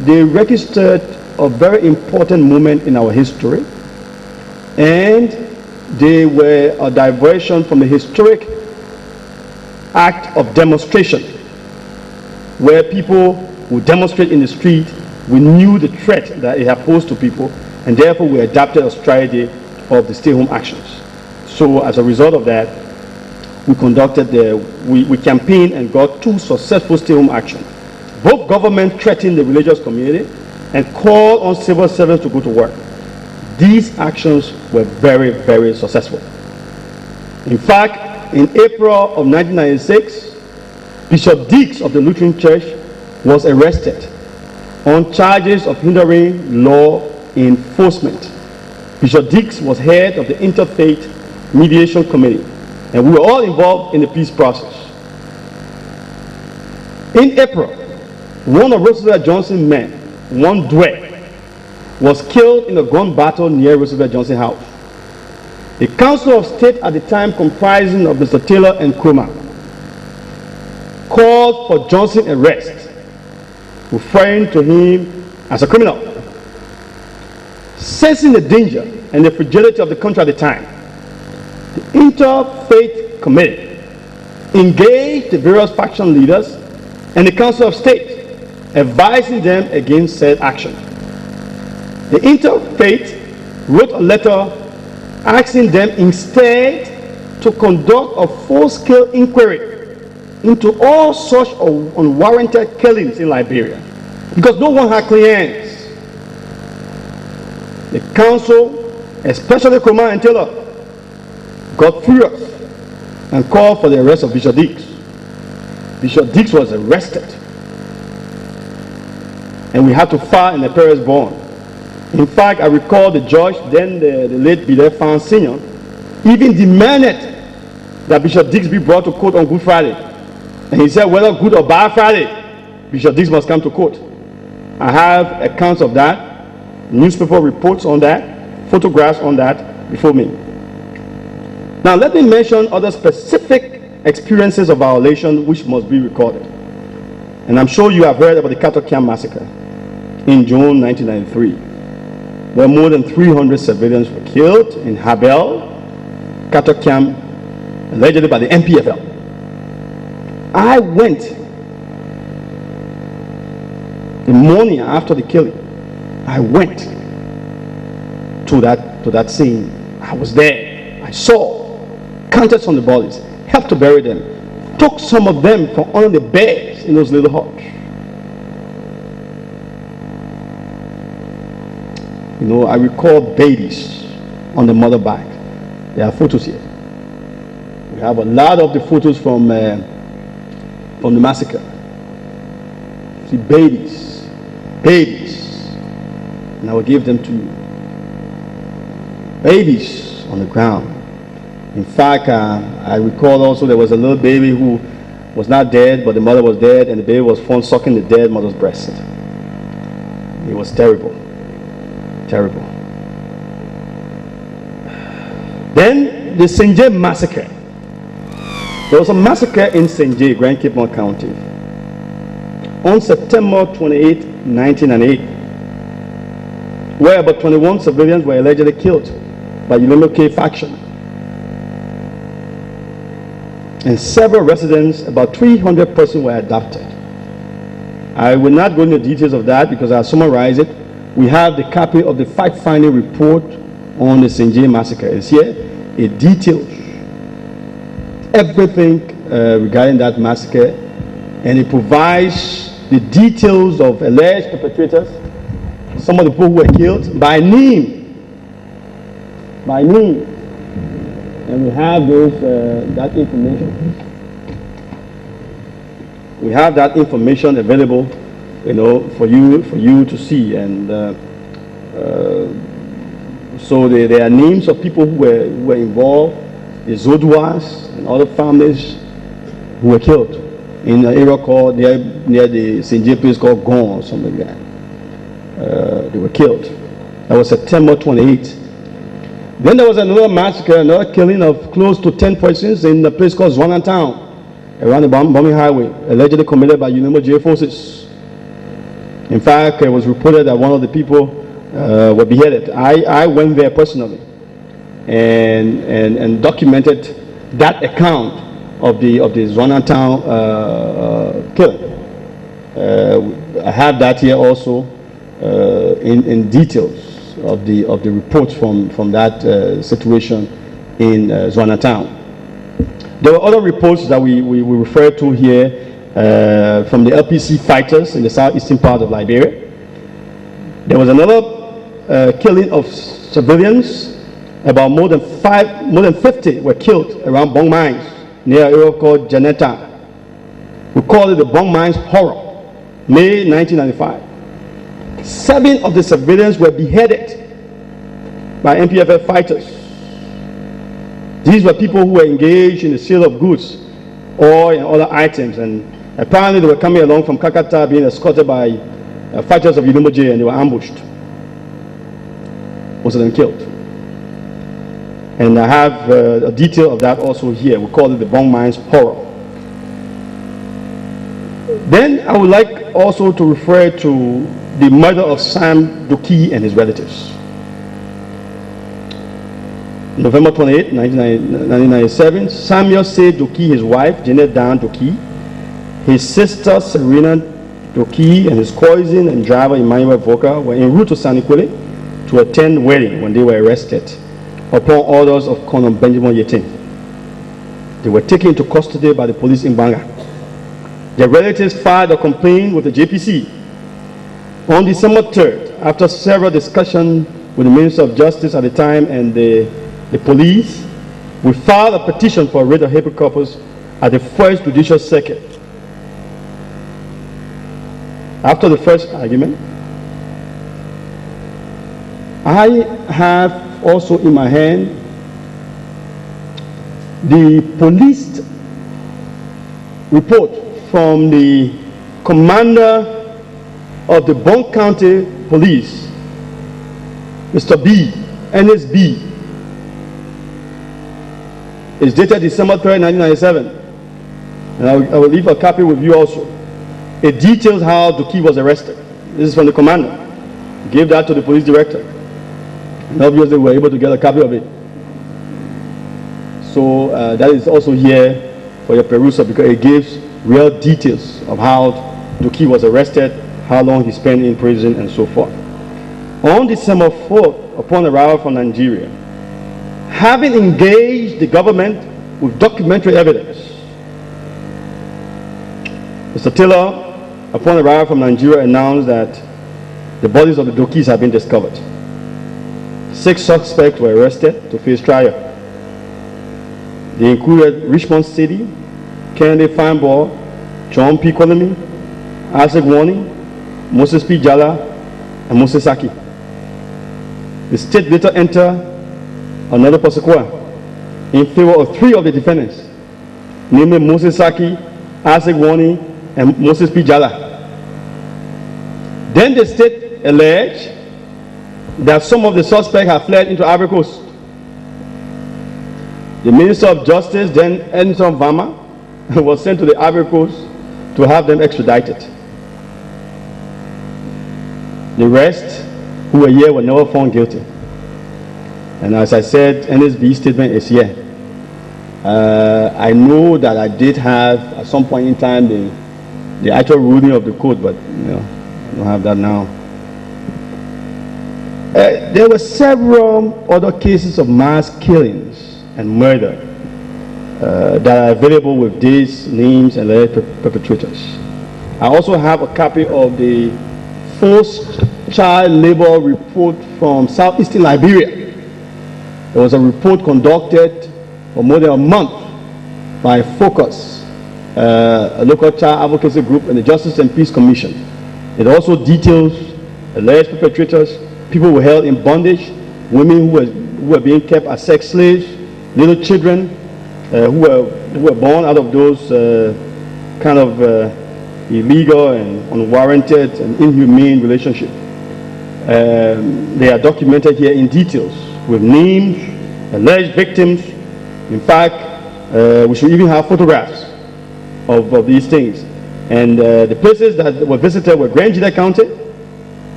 they registered a very important moment in our history, and they were a diversion from the historic act of demonstration, where people would demonstrate in the street. We knew the threat that it had posed to people, and therefore we adapted a strategy of the stay-home actions. So as a result of that, we conducted we campaigned and got 2 successful stay-home actions. Both governments threatened the religious community and called on civil servants to go to work. These actions were very, very successful. In fact, in April of 1996, Bishop Dix of the Lutheran Church was arrested on charges of hindering law enforcement. Bishop Dix was head of the Interfaith Mediation Committee, and we were all involved in the peace process. In April, one of Roosevelt Johnson's men, one Doe, was killed in a gun battle near Roosevelt Johnson's house. The Council of State at the time, comprising of Mr. Taylor and Krumah, called for Johnson's arrest, referring to him as a criminal. Sensing the danger and the fragility of the country at the time, the Interfaith Committee engaged the various faction leaders and the Council of State, advising them against said action. The Interfaith wrote a letter asking them instead to conduct a full-scale inquiry into all such unwarranted killings in Liberia, because no one had clean hands. The council, especially Krumah and Taylor, got furious and called for the arrest of Bishop Dix. Bishop Dix was arrested, and we had to file an appearance bond. In fact, I recall the judge, then the late Bideh Fan Senior, even demanded that Bishop Dix be brought to court on Good Friday. And he said, whether good or bad Friday, Bishop Dix must come to court. I have accounts of that, newspaper reports on that, photographs on that before me. Now let me mention other specific experiences of violation which must be recorded. And I'm sure you have heard about the Catacomb massacre in June 1993, where more than 300 civilians were killed in Habel, Catacomb, allegedly by the MPFL. I went the morning after the killing. I went to that scene. I was there. I saw, counted some of the bodies, helped to bury them, took some of them from under the beds in those little huts. I recall babies on the mother back. There are photos here. We have a lot of the photos from the massacre. See, babies, and I will give them to you. Babies on the ground. In fact, I recall also there was a little baby who was not dead, but the mother was dead, and the baby was found sucking the dead mother's breast. It was terrible. Terrible. Then the Sinji massacre. There was a massacre in Sinji, Grand Cape Mount County, on September 28, 1998, where about 21 civilians were allegedly killed by Ulimo-K faction. And several residents, about 300 persons, were abducted. I will not go into the details of that because I'll summarize it. We have the copy of the fact-finding report on the Sinji massacre. It's here. It details everything regarding that massacre, and it provides the details of alleged perpetrators some of the people who were killed by name. By name. And we have those, that information. We have that information available, for you to see. And so there are names of people who were involved, the Zoduas and other families who were killed in an area called near the Sinji place called Gon or something like that. They were killed. That was September 28th. Then there was another massacre, another killing of close to 10 persons in a place called Zwana Town, around the bombing highway, allegedly committed by UNIMO forces. In fact, it was reported that one of the people were beheaded. I went there personally and documented that account of the Zwana Town killing. I have that here also in details of the reports from that situation in Zwana Town. There were other reports that we refer to here from the LPC fighters in the southeastern part of Liberia. There was another killing of civilians. About more than 50 were killed around Bong Mines near an area called Janeta. We call it the Bong Mines Horror, May 1995. 7 of the civilians were beheaded by MPFF fighters. These were people who were engaged in the sale of goods, oil and other items, and apparently they were coming along from Kakata being escorted by fighters of UNIMO and they were ambushed. Most of them killed. And I have a detail of that also here. We call it the Bong Mines Horror. Then I would like also to refer to the murder of Sam Dokie and his relatives. November 28, 1997, Samuel said Dokie, his wife, Janet Dan Dokie, his sister, Serena Dokie, and his cousin and driver, Emmanuel Voka, were en route to San Nicolas to attend a wedding when they were arrested upon orders of Colonel Benjamin Yetin. They were taken into custody by the police in Banga. Their relatives filed a complaint with the JPC. On December 3rd, after several discussions with the Minister of Justice at the time and the police, we filed a petition for a writ of habeas corpus at the First Judicial Circuit. After the first argument, I have also in my hand the police report from the commander of the Bong County Police, Mr. B, NSB. It's dated December 3rd, 1997. And I will leave a copy with you also. It details how Dokie was arrested. This is from the commander. He gave that to the police director. And obviously we were able to get a copy of it. So that is also here for your perusal because it gives real details of how Dokie was arrested, how long he spent in prison, and so forth. On December 4th, upon arrival from Nigeria, having engaged the government with documentary evidence, Mr. Taylor, upon arrival from Nigeria, announced that the bodies of the Dokies had been discovered. 6 suspects were arrested to face trial. They included Richmond City, Kennedy Feinball, John P. Kolemi, Isaac Warning, Moses P. Jala, and Moses Saki. The state later entered another prosecutor in favor of 3 of the defendants, namely Moses Saki, Isaac Warning, and Moses P. Jala. Then the state alleged that some of the suspects had fled into Ivory Coast. The Minister of Justice, then Edison Vama, was sent to the Ivory Coast to have them extradited. The rest who were here were never found guilty. And as I said, NSB statement is here. I know that I did have at some point in time the actual ruling of the court, but I don't have that now. There were several other cases of mass killings and murder that are available with dates, names, and perpetrators. I also have a copy of the forced child labor report from southeastern Liberia. There was a report conducted for more than a month by Focus, a local child advocacy group, and the Justice and Peace Commission. It also details alleged perpetrators, people who were held in bondage, women who were being kept as sex slaves, little children who were born out of those kind of illegal and unwarranted and inhumane relationships. They are documented here in details with names, alleged victims. In fact, we should even have photographs of these things. And the places that were visited were Grand Jida County,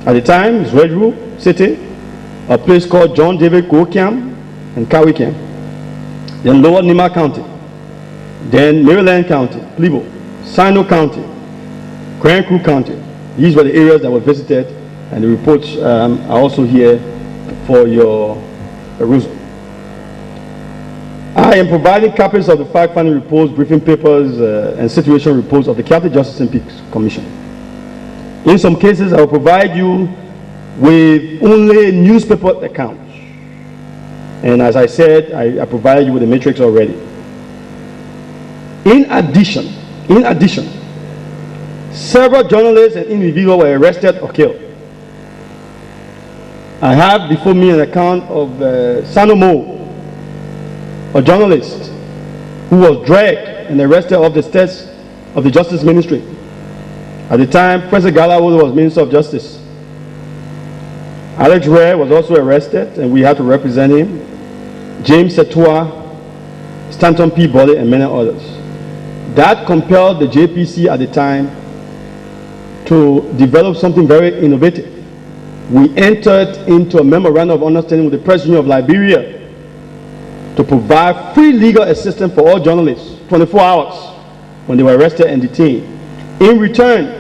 at the time, Zwedru City, a place called John David Kokiam and Kawikiam, then Lower Nima County, then Maryland County, Plibo, Sino County, Grand Crew County. These were the areas that were visited, and the reports are also here for your perusal. I am providing copies of the fact-finding reports, briefing papers, and situation reports of the Catholic Justice and Peace Commission. In some cases, I will provide you with only newspaper accounts. And as I said, I provided you with the matrix already. In addition, several journalists and individuals were arrested or killed. I have before me an account of Sanomo, a journalist who was dragged and arrested off the steps of the Justice Ministry. At the time, President Galawo was Minister of Justice. Alex Ray was also arrested, and we had to represent him. James Setua, Stanton P. Bolly, and many others. That compelled the JPC at the time to develop something very innovative. We entered into a memorandum of understanding with the President of Liberia to provide free legal assistance for all journalists, 24 hours, when they were arrested and detained. In return,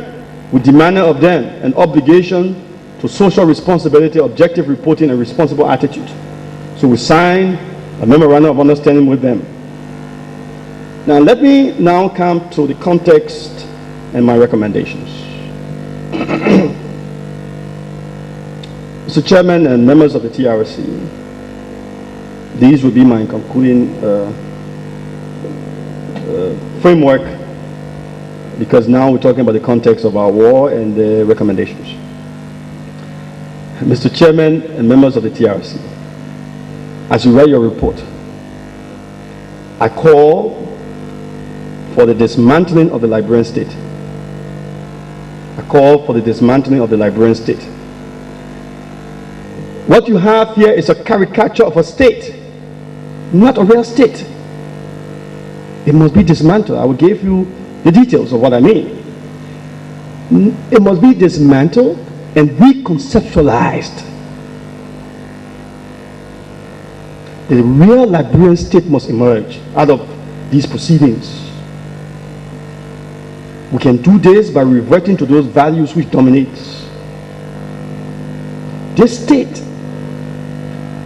we demanded of them an obligation to social responsibility, objective reporting, and responsible attitude. So we signed a memorandum of understanding with them. Now let me now come to the context and my recommendations. Mr. Chairman and members of the TRC, these will be my concluding framework, because now we're talking about the context of our war and the recommendations. Mr. Chairman and members of the TRC, as you read your report, I call for the dismantling of the Liberian state. I call for the dismantling of the Liberian state. What you have here is a caricature of a state, not a real state. It must be dismantled. I will give you the details of what I mean. It must be dismantled and reconceptualized. The real Liberian state must emerge out of these proceedings. We can do this by reverting to those values which dominate. This state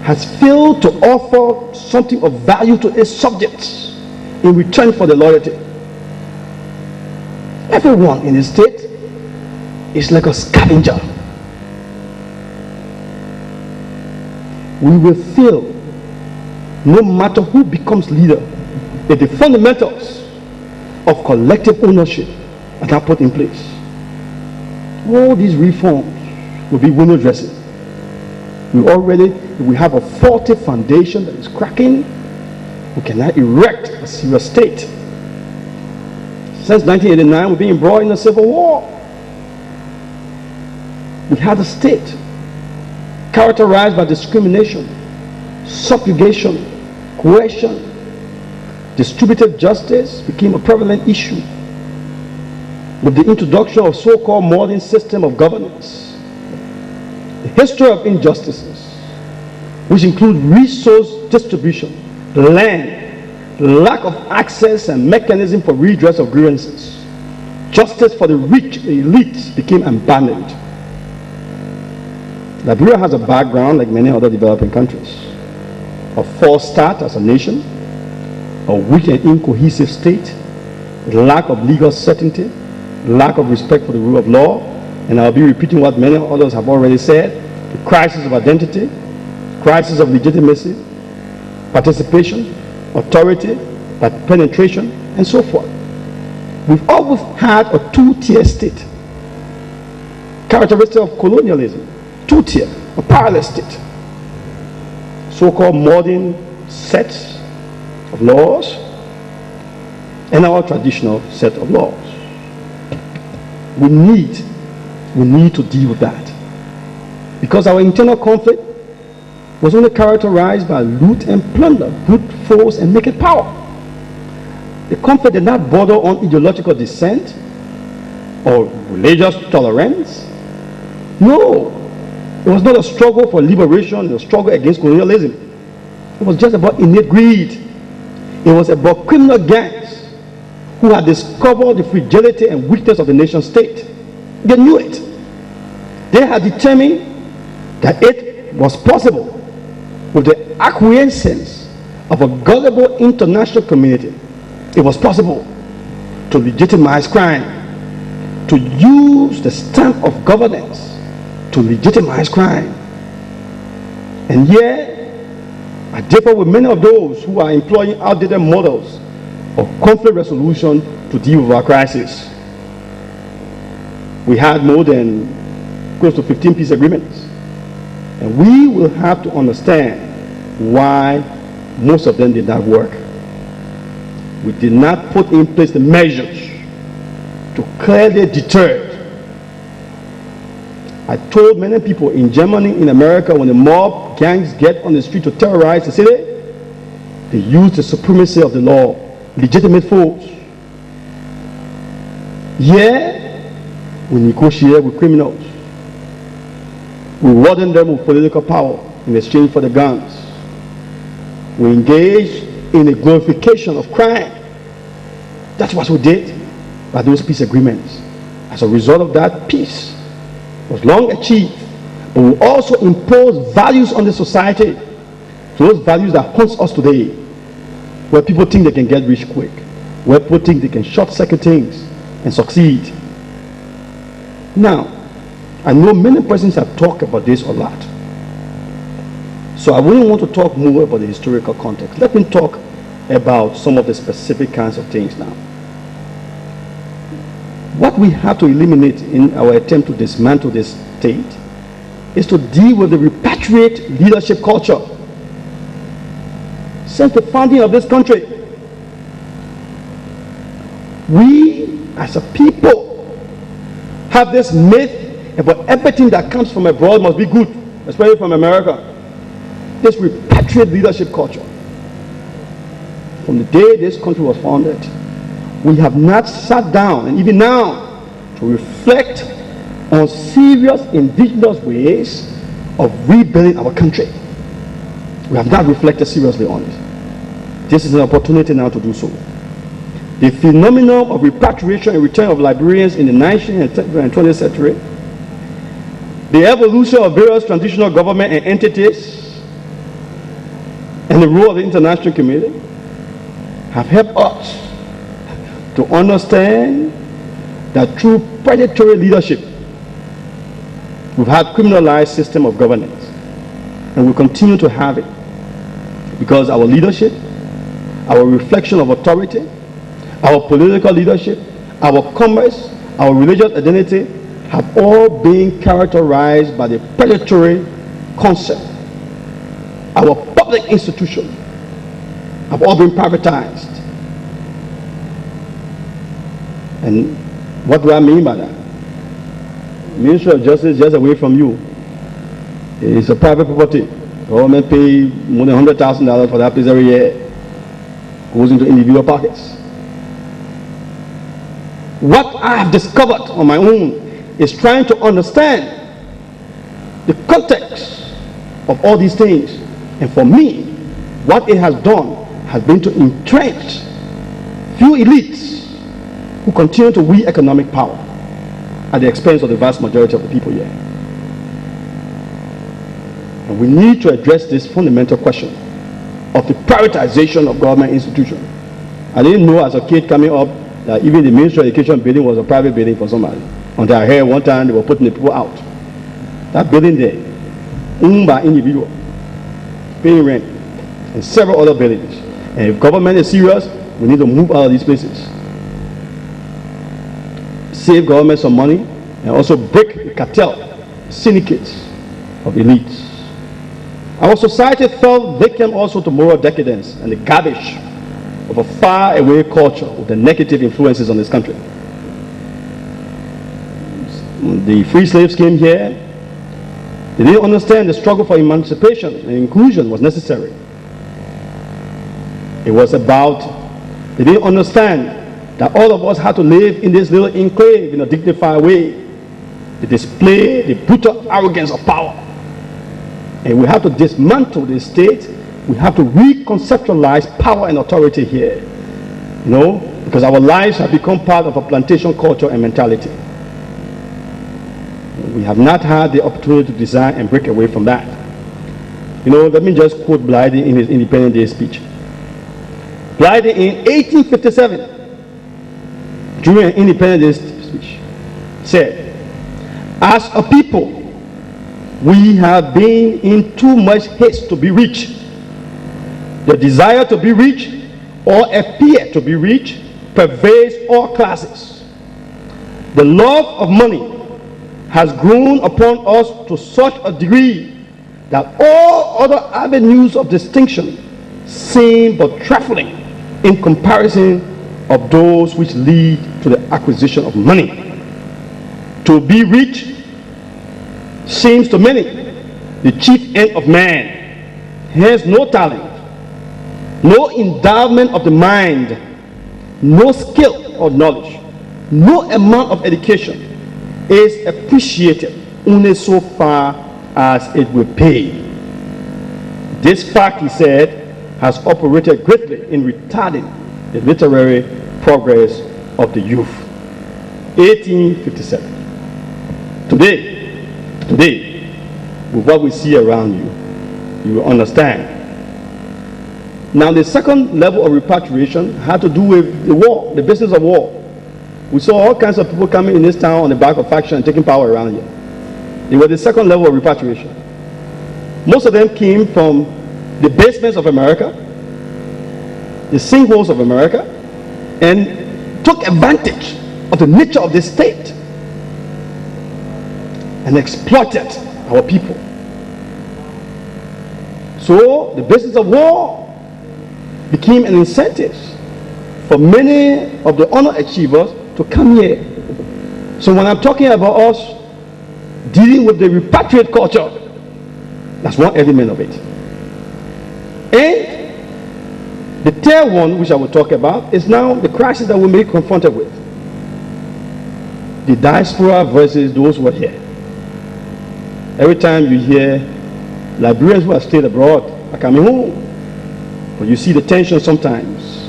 has failed to offer something of value to its subjects in return for the loyalty. Everyone in the state is like a scavenger. We will fail no matter who becomes leader if the fundamentals of collective ownership are not put in place. All these reforms will be window dressing. We have a faulty foundation that is cracking. We cannot erect a serious state. Since 1989, we've been embroiled in a civil war. We had a state characterized by discrimination, subjugation, coercion. Distributive justice became a prevalent issue with the introduction of so-called modern system of governance. The history of injustices, which include resource distribution, land, lack of access and mechanism for redress of grievances, justice for the rich elite became abandoned. Liberia has a background like many other developing countries. A false start as a nation, a weak and incohesive state, lack of legal certainty, lack of respect for the rule of law, and I'll be repeating what many others have already said, the crisis of identity, crisis of legitimacy, participation, authority, penetration, and so forth. We've always had a two-tier state, characteristic of colonialism, two-tier, a parallel state, so-called modern sets of laws and our traditional set of laws. We need to deal with that, because our internal conflict was only characterized by loot and plunder, brute force and naked power. The conflict did not border on ideological dissent or religious tolerance. No, it was not a struggle for liberation, a struggle against colonialism. It was just about innate greed. It was about criminal gangs who had discovered the fragility and weakness of the nation state. They knew it. They had determined that it was possible, with the acquiescence of a gullible international community, it was possible to legitimize crime, to use the stamp of governance to legitimize crime. And yet, I differ with many of those who are employing outdated models of conflict resolution to deal with our crisis. We had more than close to 15 peace agreements. And we will have to understand why most of them did not work. We did not put in place the measures to clearly deter. I told many people in Germany, in America, when the mob gangs get on the street to terrorize the city, they use the supremacy of the law, legitimate force. Yeah, we negotiate with criminals. We warden them with political power in exchange for the guns. We engage in a glorification of crime. That's what we did by those peace agreements. As a result of that, peace was long achieved, but we also impose values on the society. So those values that haunt us today, where people think they can get rich quick, where people think they can short-circuit things and succeed. Now, I know many persons have talked about this a lot. So I wouldn't want to talk more about the historical context. Let me talk about some of the specific kinds of things now. What we have to eliminate in our attempt to dismantle this state is to deal with the repatriate leadership culture. Since the founding of this country, we as a people have this myth about everything that comes from abroad must be good, especially from America. This repatriate leadership culture. From the day this country was founded, we have not sat down, and even now, to reflect on serious indigenous ways of rebuilding our country. We have not reflected seriously on it. This is an opportunity now to do so. The phenomenon of repatriation and return of Liberians in the 19th and 20th century, the evolution of various transitional government and entities, and the role of the international community have helped us to understand that through predatory leadership, we've had criminalized system of governance, and we continue to have it because our leadership, our reflection of authority, our political leadership, our commerce, our religious identity have all been characterized by the predatory concept. Our public institutions have all been privatized. And what do I mean by that? Ministry of Justice just away from you. It's a private property. Government pay more than $100,000 for that place every year. Goes into individual pockets. What I have discovered on my own is trying to understand the context of all these things. And for me, what it has done has been to entrench few elites who continue to wield economic power at the expense of the vast majority of the people here. And we need to address this fundamental question of the privatization of government institutions. I didn't know as a kid coming up that even the Ministry of Education building was a private building for somebody. Until I heard one time they were putting the people out. That building there, owned by individual, paying rent, and several other buildings. And if government is serious, we need to move out of these places. Save government some money, and also break the cartel, syndicates of elites. Our society fell victim also to moral decadence and the garbage of a far-away culture with the negative influences on this country. The free slaves came here. They didn't understand the struggle for emancipation and inclusion was necessary. It was about, they didn't understand that all of us had to live in this little enclave in a dignified way. They display the brutal arrogance of power. And we have to dismantle the state. We have to reconceptualize power and authority here. You know, because our lives have become part of a plantation culture and mentality. We have not had the opportunity to design and break away from that. You know, let me just quote Blythe in his Independence Day speech. Blythe in 1857, during an Independence Day speech, said, "As a people, we have been in too much haste to be rich. The desire to be rich or appear to be rich pervades all classes. The love of money has grown upon us to such a degree that all other avenues of distinction seem but trifling in comparison of those which lead to the acquisition of money. To be rich seems to many the chief end of man. Hence no talent, no endowment of the mind, no skill or knowledge, no amount of education is appreciated only so far as it will pay. This fact," he said, "has operated greatly in retarding the literary progress of the youth." 1857. Today, with what we see around you, you will understand. Now, the second level of repatriation had to do with the war, the business of war. We saw all kinds of people coming in this town on the back of faction and taking power around here. It was the second level of repatriation. Most of them came from the basements of America, the sinkholes of America, and took advantage of the nature of the state and exploited our people. So the business of war became an incentive for many of the honor achievers to come here. So when I'm talking about us dealing with the repatriate culture, that's one element of it. And the third one, which I will talk about, is now the crisis that we may be confronted with. The diaspora versus those who are here. Every time you hear Liberians who have stayed abroad are coming home, but you see the tension sometimes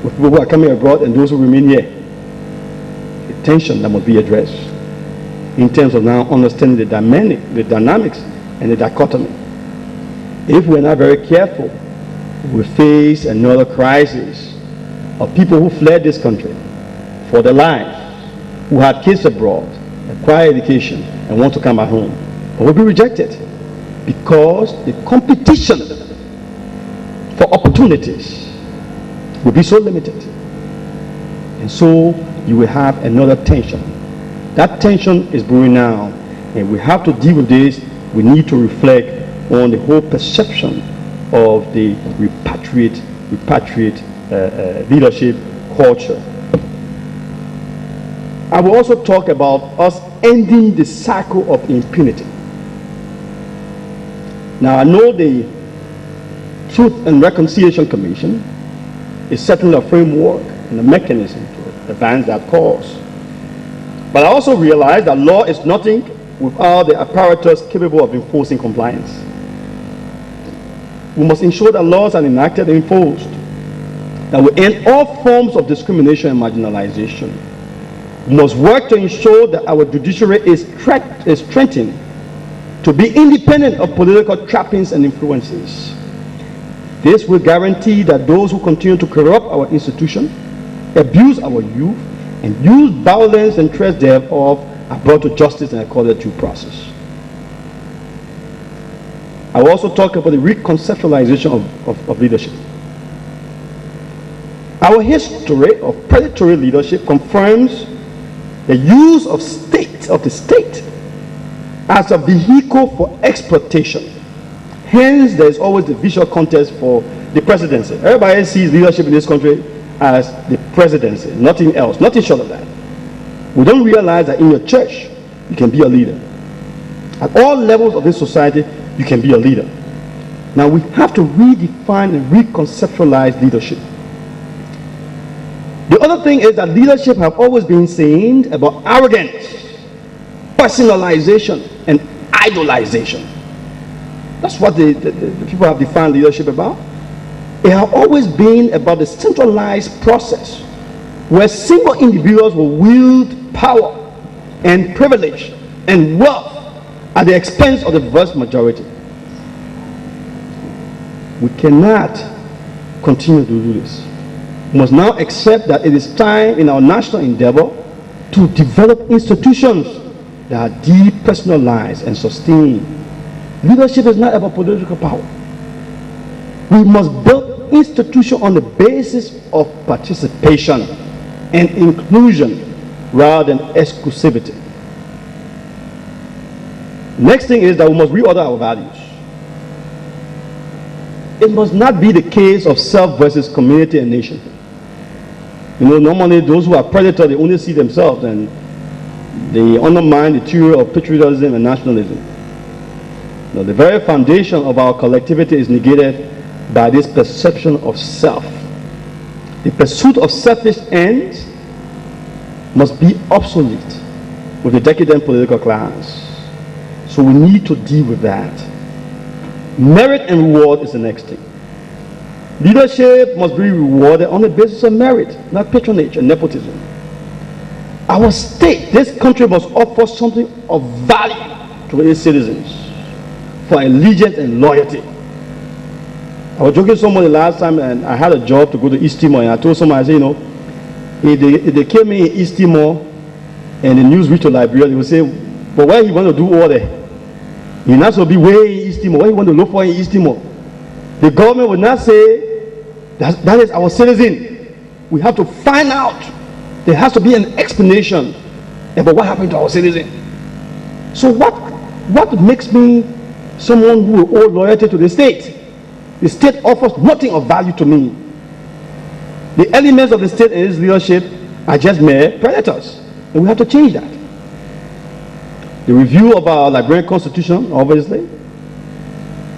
with people who are coming abroad and those who remain here. Tension that must be addressed in terms of now understanding the dynamics and the dichotomy. If we're not very careful, we face another crisis of people who fled this country for their lives, who had kids abroad, acquire education, and want to come back home, but will be rejected because the competition for opportunities will be so limited. And so you will have another tension. That tension is brewing now, and we have to deal with this. We need to reflect on the whole perception of the repatriate leadership culture. I will also talk about us ending the cycle of impunity. Now, I know the Truth and Reconciliation Commission is setting a framework and a mechanism to advance that cause. But I also realize that law is nothing without the apparatus capable of enforcing compliance. We must ensure that laws are enacted and enforced that will end all forms of discrimination and marginalization. We must work to ensure that our judiciary is strengthened to be independent of political trappings and influences. This will guarantee that those who continue to corrupt our institution, abuse our youth, and use violence and threats thereof are brought to justice and accorded due process. I will also talk about the reconceptualization of leadership. Our history of predatory leadership confirms the use of the state as a vehicle for exploitation. Hence, there is always the visual contest for the presidency. Everybody sees leadership in this country as the presidency, nothing else, nothing short of that. We don't realize that in your church, you can be a leader. At all levels of this society, you can be a leader. Now, we have to redefine and reconceptualize leadership. The other thing is that leadership have always been seen about arrogance, personalization, and idolization. That's what the people have defined leadership about. It has always been about the centralized process where single individuals will wield power and privilege and wealth at the expense of the vast majority. We cannot continue to do this. We must now accept that it is time in our national endeavor to develop institutions that are depersonalized and sustained. Leadership is not about political power. We must build institutions on the basis of participation and inclusion rather than exclusivity. Next thing is that we must reorder our values. It must not be the case of self versus community and nation. You know, normally those who are predators, they only see themselves and they undermine the theory of patriotism and nationalism. Now, the very foundation of our collectivity is negated by this perception of self. The pursuit of selfish ends must be obsolete with the decadent political class. So we need to deal with that. Merit and reward is the next thing. Leadership must be rewarded on the basis of merit, not patronage and nepotism. Our state, this country, must offer something of value to its citizens for allegiance and loyalty. I was joking with someone the last time, and I had a job to go to East Timor, and I told someone, I said, you know, if they came in East Timor and the news reached to Liberia, they would say, but why you want to do all that? You're not supposed to be way in East Timor. What you want to look for in East Timor? The government would not say, that is our citizen. We have to find out. There has to be an explanation about what happened to our citizen. So what makes me someone who will owe loyalty to the state? The state offers nothing of value to me. The elements of the state and its leadership are just mere predators. And we have to change that. The review of our Liberian constitution, obviously,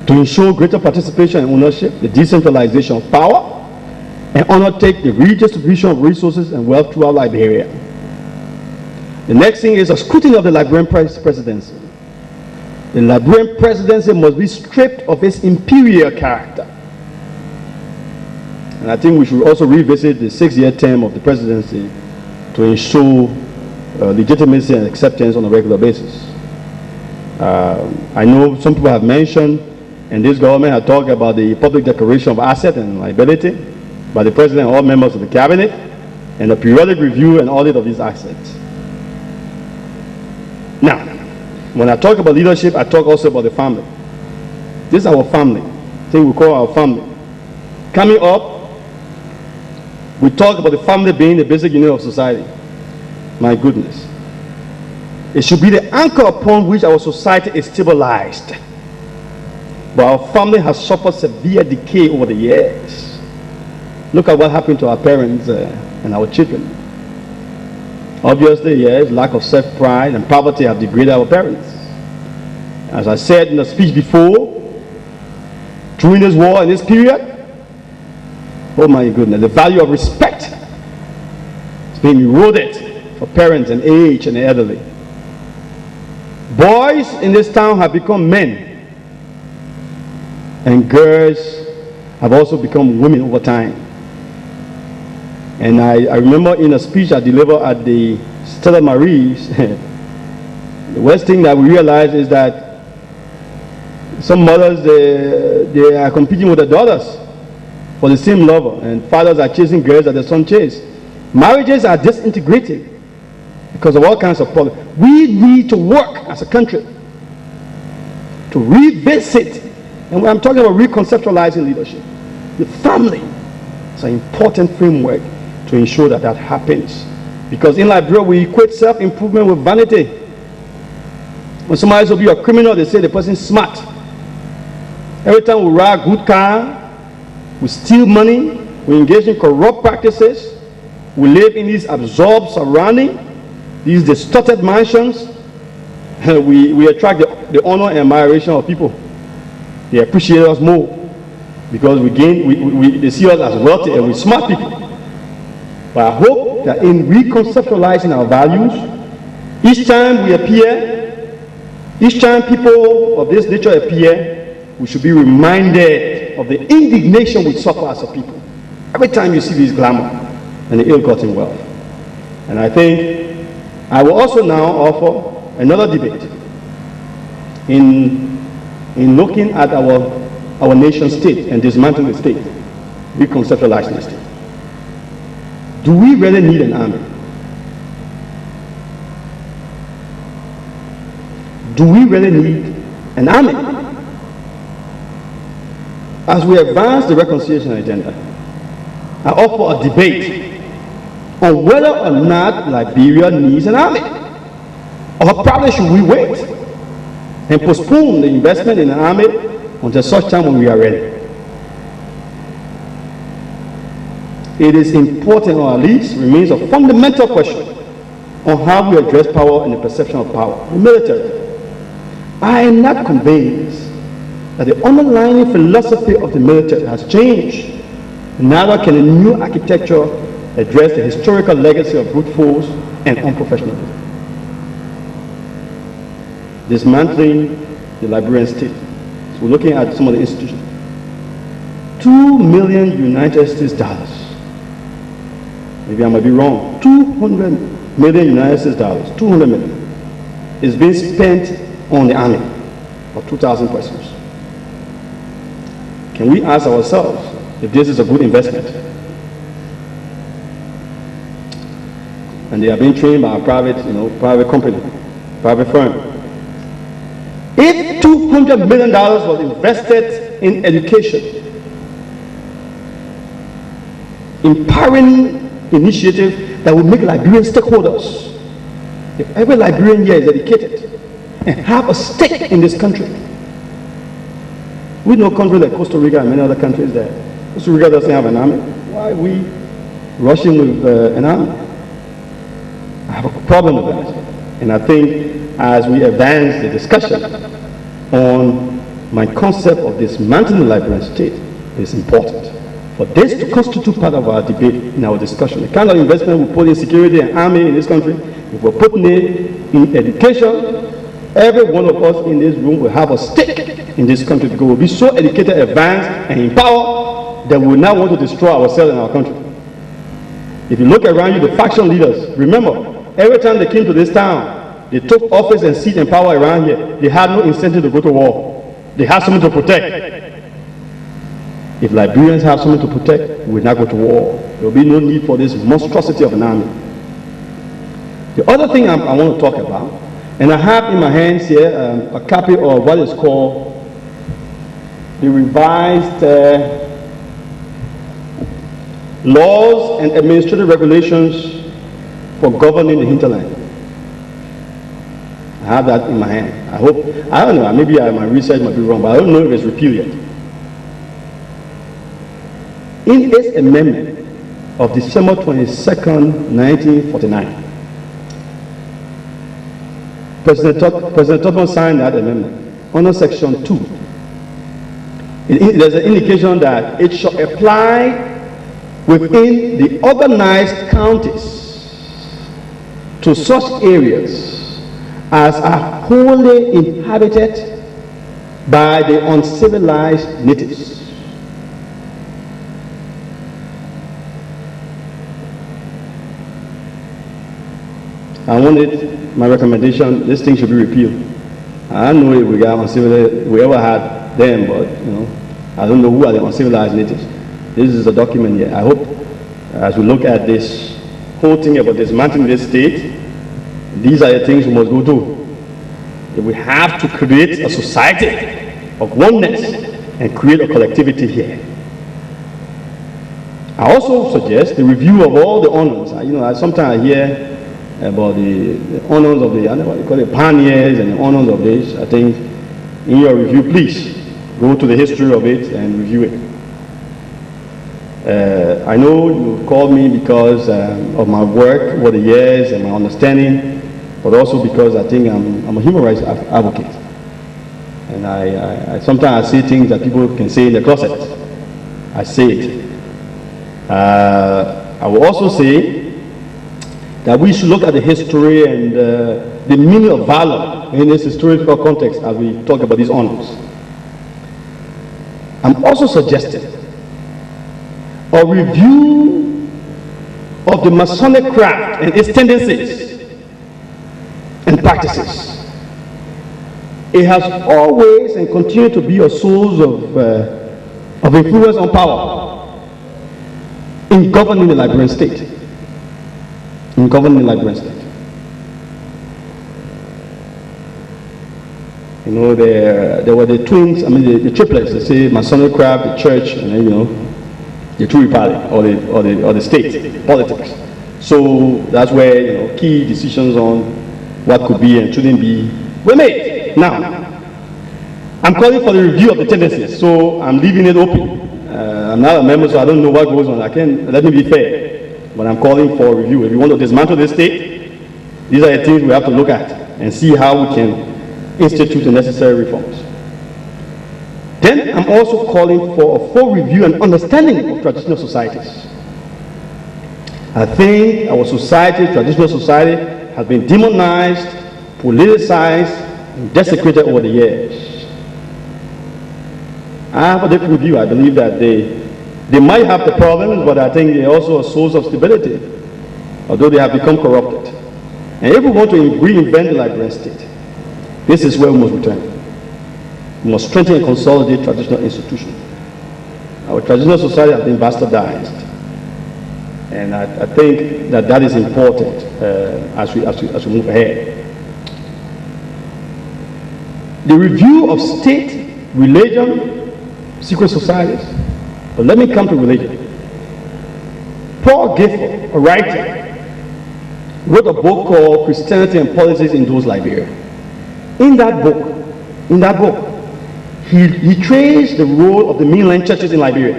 to ensure greater participation and ownership, the decentralization of power, and undertake the redistribution of resources and wealth throughout Liberia. The next thing is a scrutiny of the Liberian presidency. The Liberian presidency must be stripped of its imperial character. And I think we should also revisit the 6-year term of the presidency to ensure legitimacy and acceptance on a regular basis. I know some people have mentioned, and this government has talked about the public declaration of asset and liability by the president and all members of the cabinet, and the periodic review and audit of these assets. Now, when I talk about leadership, I talk also about the family. This is our family. I think we call our family. Coming up, we talk about the family being the basic unit of society. My goodness. It should be the anchor upon which our society is stabilized. But our family has suffered severe decay over the years. Look at what happened to our parents and our children. Obviously, yes, lack of self-pride and poverty have degraded our parents. As I said in the speech before, during this war and this period, oh my goodness, the value of respect is being eroded for parents and age and the elderly. Boys in this town have become men, and girls have also become women over time. And I remember in a speech I delivered at the Stella Marie's, the worst thing that we realized is that some mothers, they are competing with their daughters for the same lover, and fathers are chasing girls that their son chase. Marriages are disintegrating because of all kinds of problems. We need to work as a country to revisit, and I'm talking about reconceptualizing leadership. The family is an important framework to ensure that that happens. Because in Liberia, we equate self-improvement with vanity. When somebody will be a criminal, they say the person's smart. Every time we ride a good car, we steal money, we engage in corrupt practices, we live in these absorbed surroundings, these distorted mansions, we attract the honor and admiration of people. They appreciate us more because they see us as wealthy and we're smart people. But I hope that in reconceptualizing our values, each time we appear, each time people of this nature appear, we should be reminded of the indignation we suffer as a people. Every time you see this glamour and the ill-gotten wealth. And I think I will also now offer another debate in looking at our nation state and dismantling the state, reconceptualizing the state. Do we really need an army? Do we really need an army? As we advance the reconciliation agenda, I offer a debate on whether or not Liberia needs an army. Or probably should we wait and postpone the investment in an army until such time when we are ready. It is important, or at least remains a fundamental question on how we address power and the perception of power in the military. I am not convinced that the underlying philosophy of the military has changed. Neither can a new architecture address the historical legacy of brute force and unprofessionalism. Dismantling the Liberian state. So we're looking at some of the institutions. $2 million United States dollars. Maybe I might be wrong. 200 million United States dollars, 200 million, is being spent on the army of 2,000 persons. Can we ask ourselves if this is a good investment? And they are being trained by a private company, private firm. If $200 million was invested in education, empowering initiative that will make Liberian stakeholders, if every Liberian here is educated and have a stake in this country, we know countries like Costa Rica and many other countries there. Costa Rica doesn't have an army. Why are we rushing with an army? I have a problem with that. And I think as we advance the discussion on my concept of dismantling the Liberian state, it is important for this to constitute part of our debate in our discussion. The kind of investment we put in security and army in this country, if we're putting it in education, every one of us in this room will have a stake in this country because we'll be so educated, advanced, and empowered that we will not want to destroy ourselves and our country. If you look around you, the faction leaders, remember, every time they came to this town, they took office and seat and power around here. They had no incentive to go to war. They had something to protect. If Liberians have something to protect, we will not go to war. There will be no need for this monstrosity of an army. The other thing I want to talk about, and I have in my hands here a copy of what is called the revised laws and administrative regulations for governing the hinterland. I have that in my hand. I don't know, maybe my research might be wrong, but I don't know if it's repealed yet. In its amendment of December 22nd, 1949, President Doe signed that amendment under Section 2. There's an indication that it shall apply within the organized counties to such areas as are wholly inhabited by the uncivilized natives. I wanted my recommendation, this thing should be repealed. I don't know if we got uncivilized, we ever had them, but I don't know who are the uncivilized natives. This is a document here. I hope as we look at this whole thing about dismantling this state, these are the things we must go do. We have to create a society of oneness and create a collectivity here. I also suggest the review of all the honors. Sometimes I hear about the honors of the, what they call it, pioneers and the honors of this. I think in your review, please go to the history of it and review it. I know you called me because of my work over the years and my understanding, but also because I think I'm a human rights advocate. And I sometimes I say things that people can say in the closet. I say it. I will also say that we should look at the history and the meaning of valor in this historical context as we talk about these honors. I'm also suggesting a review of the Masonic craft and its tendencies and practices. It has always and continued to be a source of influence on power in governing the Liberian state. In governing the Liberian state. You know, there were the twins, the triplets, they say Masonic craft, the church, and then, the Tory party, or the state, politics. So that's where, key decisions on what could be and shouldn't be were made. Now, I'm calling for the review of the tendencies, so I'm leaving it open. I'm not a member, so I don't know what goes on. Let me be fair, but I'm calling for a review. If you want to dismantle this state, these are the things we have to look at and see how we can institute the necessary reforms. Then I'm also calling for a full review and understanding of traditional societies. I think our society, traditional society, has been demonized, politicized, and desecrated over the years. I have a different view. I believe that they might have the problems, but I think they're also a source of stability, although they have become corrupted. And if we want to reinvent the Liberian state, this is where we must return. We must strengthen and consolidate traditional institutions. Our traditional society has been bastardized, and I think that is important as we move ahead. The review of state, religion, secret societies. But let me come to religion. Paul Gifford, a writer, wrote a book called Christianity and Politics in Those Liberia. In that book, he traced the role of the mainland churches in Liberia.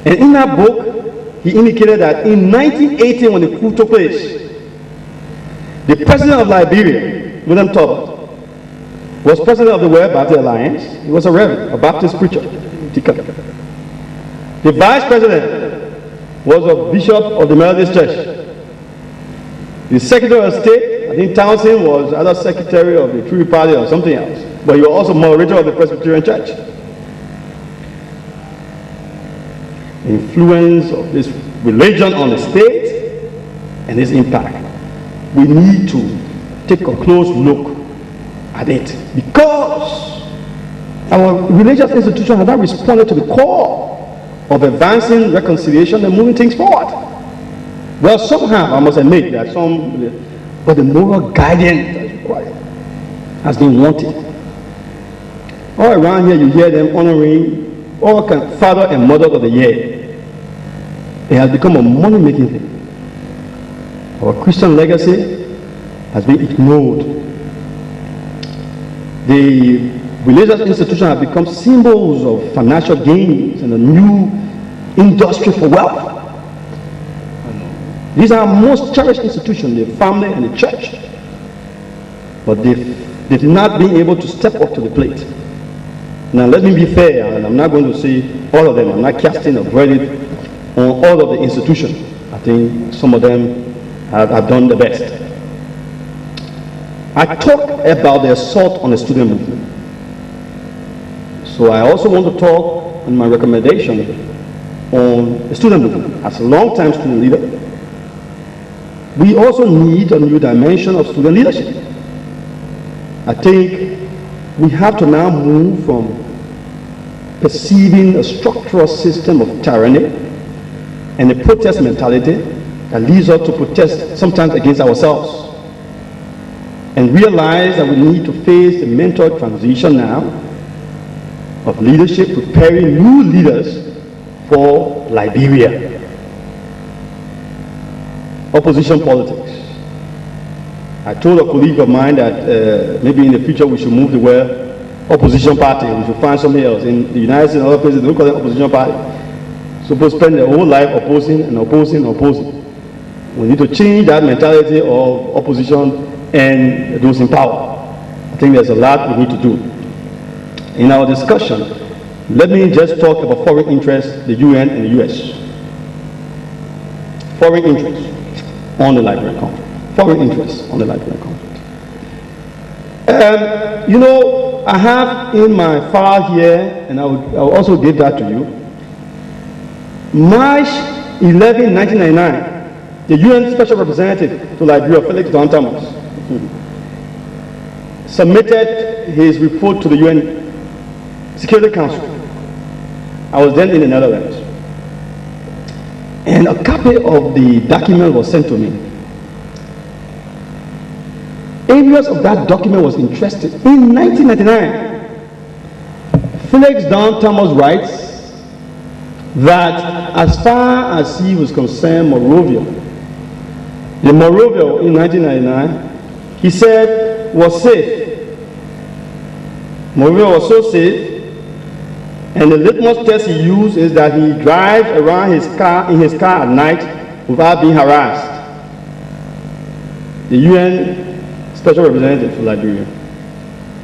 And in that book, he indicated that in 1980, when the coup took place, the president of Liberia, William Tubman, was president of the World Baptist Alliance. He was a reverend, a Baptist preacher. The vice president was a bishop of the Methodist Church. The secretary of state, I think Townsend, was either secretary of the Tory party or something else. But he was also moderator of the Presbyterian Church. Influence of this religion on the state and its impact. We need to take a close look at it, because our religious institution has not responded to the call of advancing reconciliation and moving things forward. Well, some have, I must admit, that but the moral guidance that is required has been wanting. All around here, you hear them honoring all kinds of father and mother of the year. It has become a money-making thing. Our Christian legacy has been ignored. The religious institutions have become symbols of financial gains and a new industry for wealth. These are our most cherished institutions, the family and the church. But they've not been able to step up to the plate. Now let me be fair, and I'm not going to say all of them. I'm not casting a verdict on all of the institutions. I think some of them have done the best. I talked about the assault on the student movement. So I also want to talk in my recommendation on the student movement. As a long-time student leader, we also need a new dimension of student leadership. I think we have to now move from perceiving a structural system of tyranny and a protest mentality that leads us to protest sometimes against ourselves, and realize that we need to face the mental transition now of leadership, preparing new leaders for Liberia. Opposition politics. I told a colleague of mine that maybe in the future we should move the word opposition party. We should find something else. In the United States and other places, they don't call it opposition party. So people spend their whole life opposing and opposing and opposing. We need to change that mentality of opposition and those in power. I think there's a lot we need to do. In our discussion, let me just talk about foreign interests, the UN and the US. Foreign interests on the Liberian conflict. Foreign interests on the Liberian conflict. You know, I have in my file here, and I'll also give that to you, March 11, 1999, the UN Special Representative to Liberia, Felix Doe, submitted his report to the UN Security Council. I was then in the Netherlands. And a copy of the document was sent to me. Areas of that document was interested. In 1999, Felix Doe writes that as far as he was concerned, monrovia, the monrovia in 1999, he said was safe. Monrovia was so safe, and the litmus test he used is that he drives around in his car at night without being harassed. The UN Special Representative for Liberia.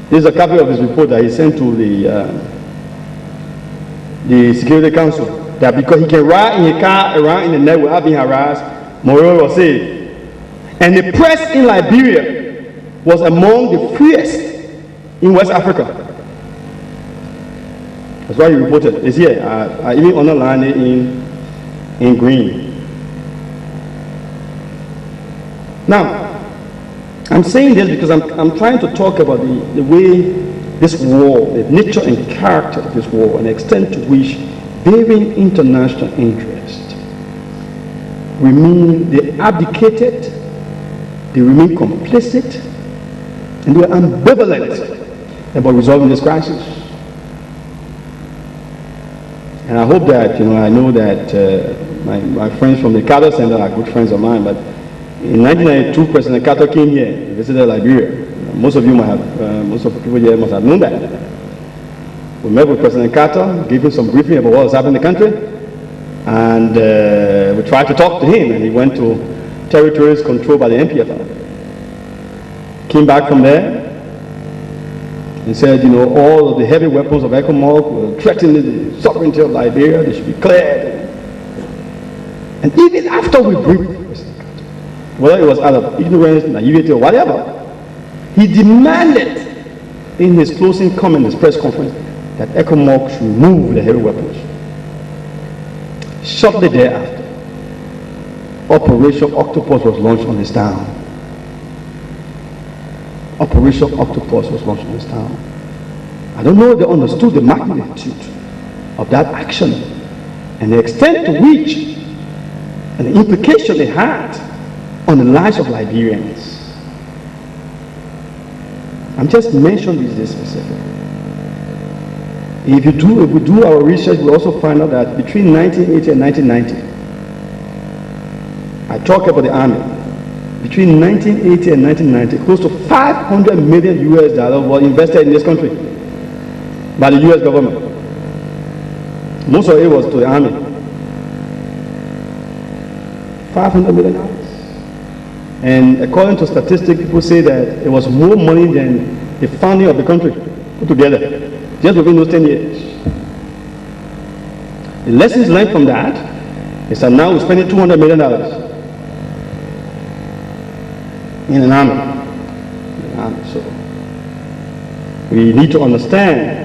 This is a copy of his report that he sent to the Security Council, that because he can ride in a car around in the night without being harassed, monrovia was safe. And the press in Liberia was among the freest in West Africa. That's why he reported. It's here. I even underlined it in green. Now, I'm saying this because I'm trying to talk about the way this war, the nature and character of this war, and the extent to which varying international interests remain, they abdicated, they remain complicit, and they are ambivalent about resolving this crisis. And I hope that, I know that my friends from the Carter Center are good friends of mine, but in 1992, President Carter came here and visited Liberia. Most of you might have, most of the people here must have known that. We met with President Carter, gave him some briefing about what was happening in the country, and we tried to talk to him, and he went to territories controlled by the MPF. Came back from there and said, all of the heavy weapons of ECOMOG were threatening the sovereignty of Liberia, they should be cleared. And even after we briefed President Carter, whether it was out of ignorance, naivety, or whatever, he demanded in his closing comment, his press conference, that ECOMOG should remove the heavy weapons. Shortly thereafter, Operation Octopus was launched on his town. Operation Octopus was launched on his town. I don't know if they understood the magnitude of that action and the extent to which and the implication it had on the lives of Liberians. I'm just mentioning this specifically. If we do our research, we also find out that between 1980 and 1990, I talk about the army. Between 1980 and 1990, close to $500 million were invested in this country by the US government. Most of it was to the army. $500 million. And according to statistics, people say that it was more money than the founding of the country put together, just within those 10 years. The lessons learned from that is that now we're spending $200 million in an army. So we need to understand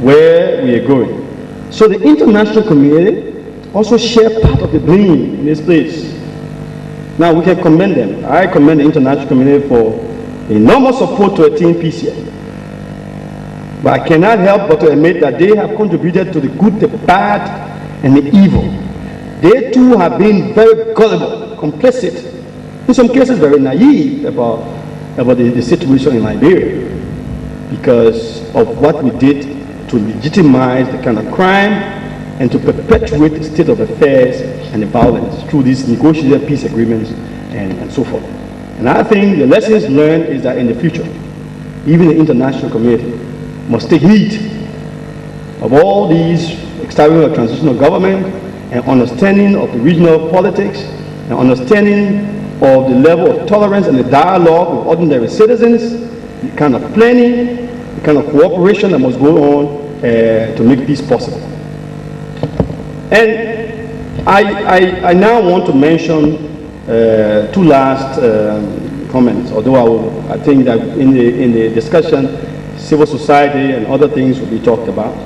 where we are going. So the international community also share part of the blame in this place. Now we can commend them. I commend the international community for enormous support to attain peace here. But I cannot help but to admit that they have contributed to the good, the bad, and the evil They too have been very gullible, complicit, in some cases very naive about the situation in Liberia because of what we did to legitimize the kind of crime and to perpetuate the state of affairs and the violence through these negotiated peace agreements and so forth. And I think the lessons learned is that in the future, even the international community must take heed of all these establishment of transitional government and understanding of the regional politics and understanding of the level of tolerance and the dialogue with ordinary citizens, the kind of planning, the kind of cooperation that must go on to make peace possible. And I now want to mention two last comments, although I think that in the discussion, civil society and other things will be talked about,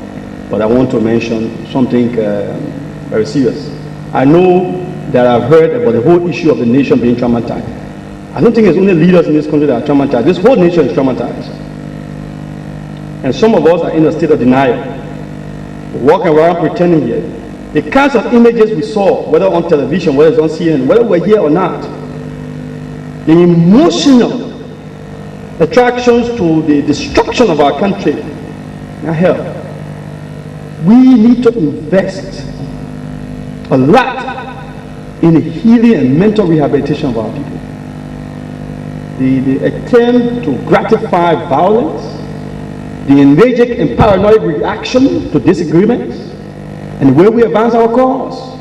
but I want to mention something very serious. I know that I've heard about the whole issue of the nation being traumatized. I don't think it's only leaders in this country that are traumatized. This whole nation is traumatized. And some of us are in a state of denial, walking around pretending here. The kinds of images we saw, whether on television, whether it's on CNN, whether we're here or not, the emotional attractions to the destruction of our country. Now hell, we need to invest a lot in the healing and mental rehabilitation of our people. The attempt to gratify violence, the enraging and paranoid reaction to disagreements, and the way we advance our cause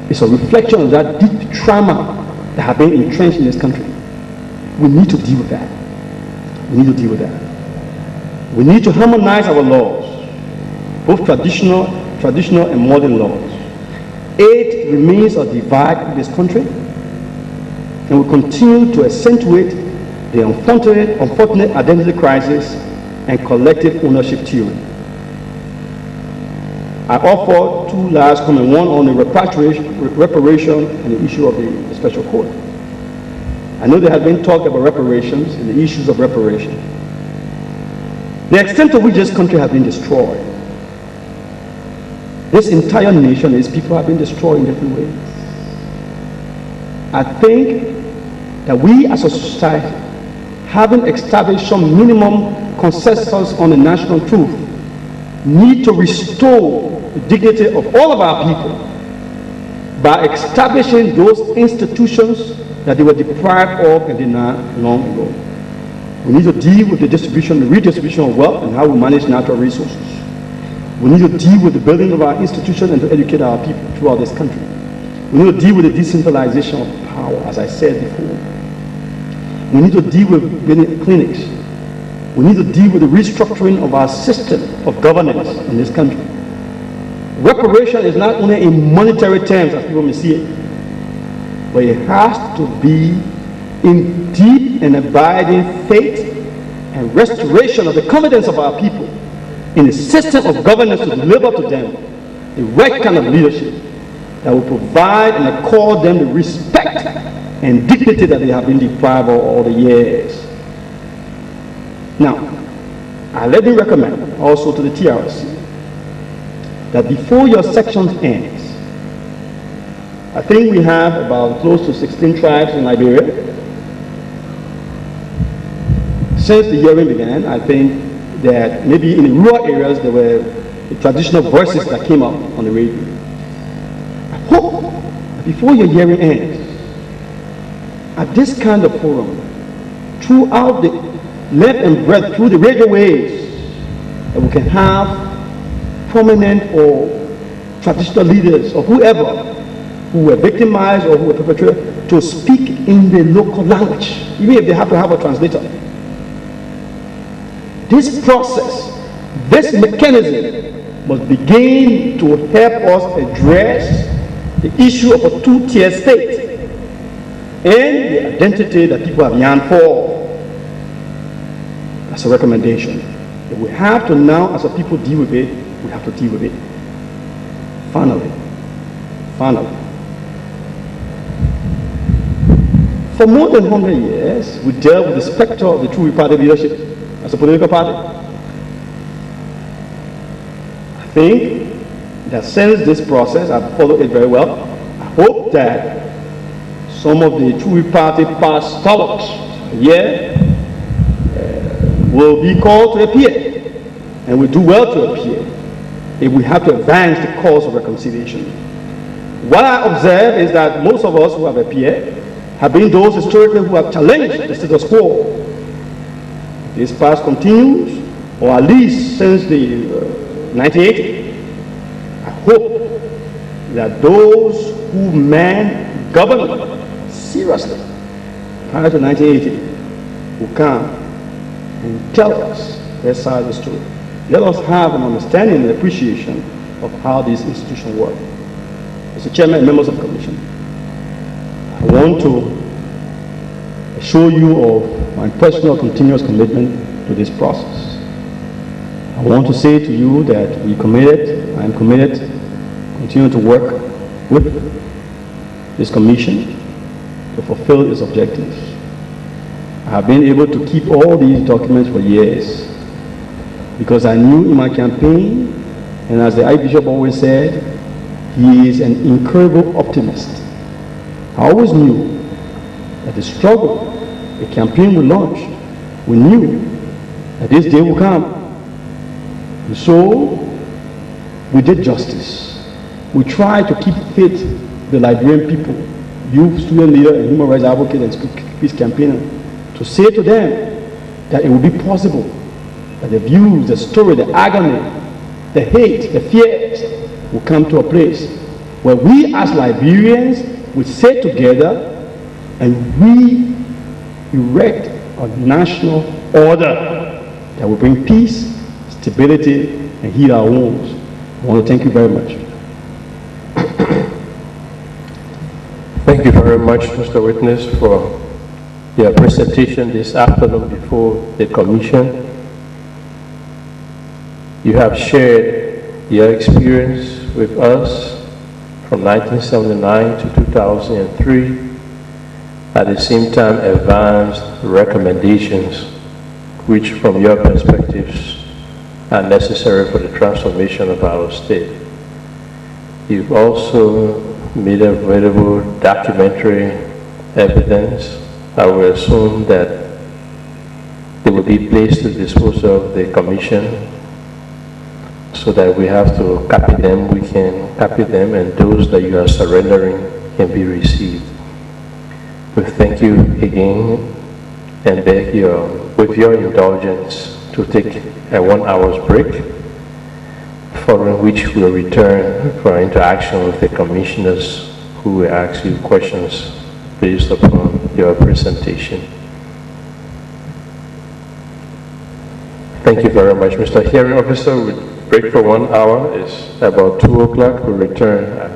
is a reflection of that deep trauma that has been entrenched in this country. We need to deal with that. We need to deal with that. We need to harmonize our laws, both traditional and modern laws. Aid remains a divide in this country and will continue to accentuate the unfortunate identity crisis and collective ownership theory. I offer two last comments, one on the reparation and the issue of the special court. I know there has been talk about reparations and the issues of reparation. The extent to which this country has been destroyed, this entire nation, its people have been destroyed in different ways. I think that we as a society, having established some minimum consensus on the national truth, need to restore the dignity of all of our people by establishing those institutions that they were deprived of and denied long ago. We need to deal with the distribution, the redistribution of wealth and how we manage natural resources. We need to deal with the building of our institutions and to educate our people throughout this country. We need to deal with the decentralization of power, as I said before. We need to deal with building clinics. We need to deal with the restructuring of our system of governance in this country. Reparation is not only in monetary terms, as people may see it, but it has to be in deep and abiding faith and restoration of the confidence of our people in the system of governance to deliver to them the right kind of leadership that will provide and accord them the respect and dignity that they have been deprived of all the years. Now, let me recommend also to the TRC that before your section ends, I think we have about close to 16 tribes in Liberia. Since the hearing began, I think that maybe in the rural areas there were the traditional voices that came up on the radio. I hope that before your hearing ends, at this kind of forum, throughout the length and breadth, through the radio waves, that we can have prominent or traditional leaders or whoever who were victimized or who were perpetrated to speak in the local language, even if they have to have a translator. This process, this mechanism must begin to help us address the issue of a two-tier state and the identity that people have yearned for. That's a recommendation. If we have to now, as a people, deal with it, we have to deal with it. Finally, for more than 100 years, we dealt with the specter of the True Party leadership as a political party. I think that since this process, I've followed it very well, I hope that some of the two party past stalwarts here will be called to appear, and will do well to appear if we have to advance the cause of reconciliation. What I observe is that most of us who have appeared have been those historically who have challenged the status quo. This past continues, or at least since the 1980. I hope that those who man government seriously prior to 1980 will come and tell us their side of the story. Let us have an understanding and appreciation of how these institutions work. Mr. Chairman and members of the Commission, I want to assure you of my personal continuous commitment to this process. I want to say to you that I am committed to continue to work with this Commission to fulfill its objectives. I have been able to keep all these documents for years because I knew in my campaign, and as the Archbishop always said, he is an incurable optimist. I always knew that the struggle, the campaign we launched, we knew that this day will come. And so, we did justice. We tried to keep fit the Liberian people, youth, student leader, and human rights advocate, and peace campaigner, to say to them that it will be possible that the views, the story, the agony, the hate, the fears will come to a place where we as Liberians will sit together and we erect a national order that will bring peace, stability, and heal our wounds. I want to thank you very much. Thank you very much, Mr. Witness, for your presentation this afternoon before the Commission. You have shared your experience with us from 1979 to 2003, at the same time advanced recommendations which from your perspectives are necessary for the transformation of our state. You've also made available documentary evidence. I will assume that they will be placed to the disposal of the Commission so that we have to copy them, we can copy them, and those that you are surrendering can be received. We thank you again and beg with your indulgence to take a 1 hour's break, following which we'll return for interaction with the commissioners who will ask you questions based upon your presentation. Thank you very much, Mr. Hearing Officer. We'll break for 1 hour. It's about 2 o'clock. We'll return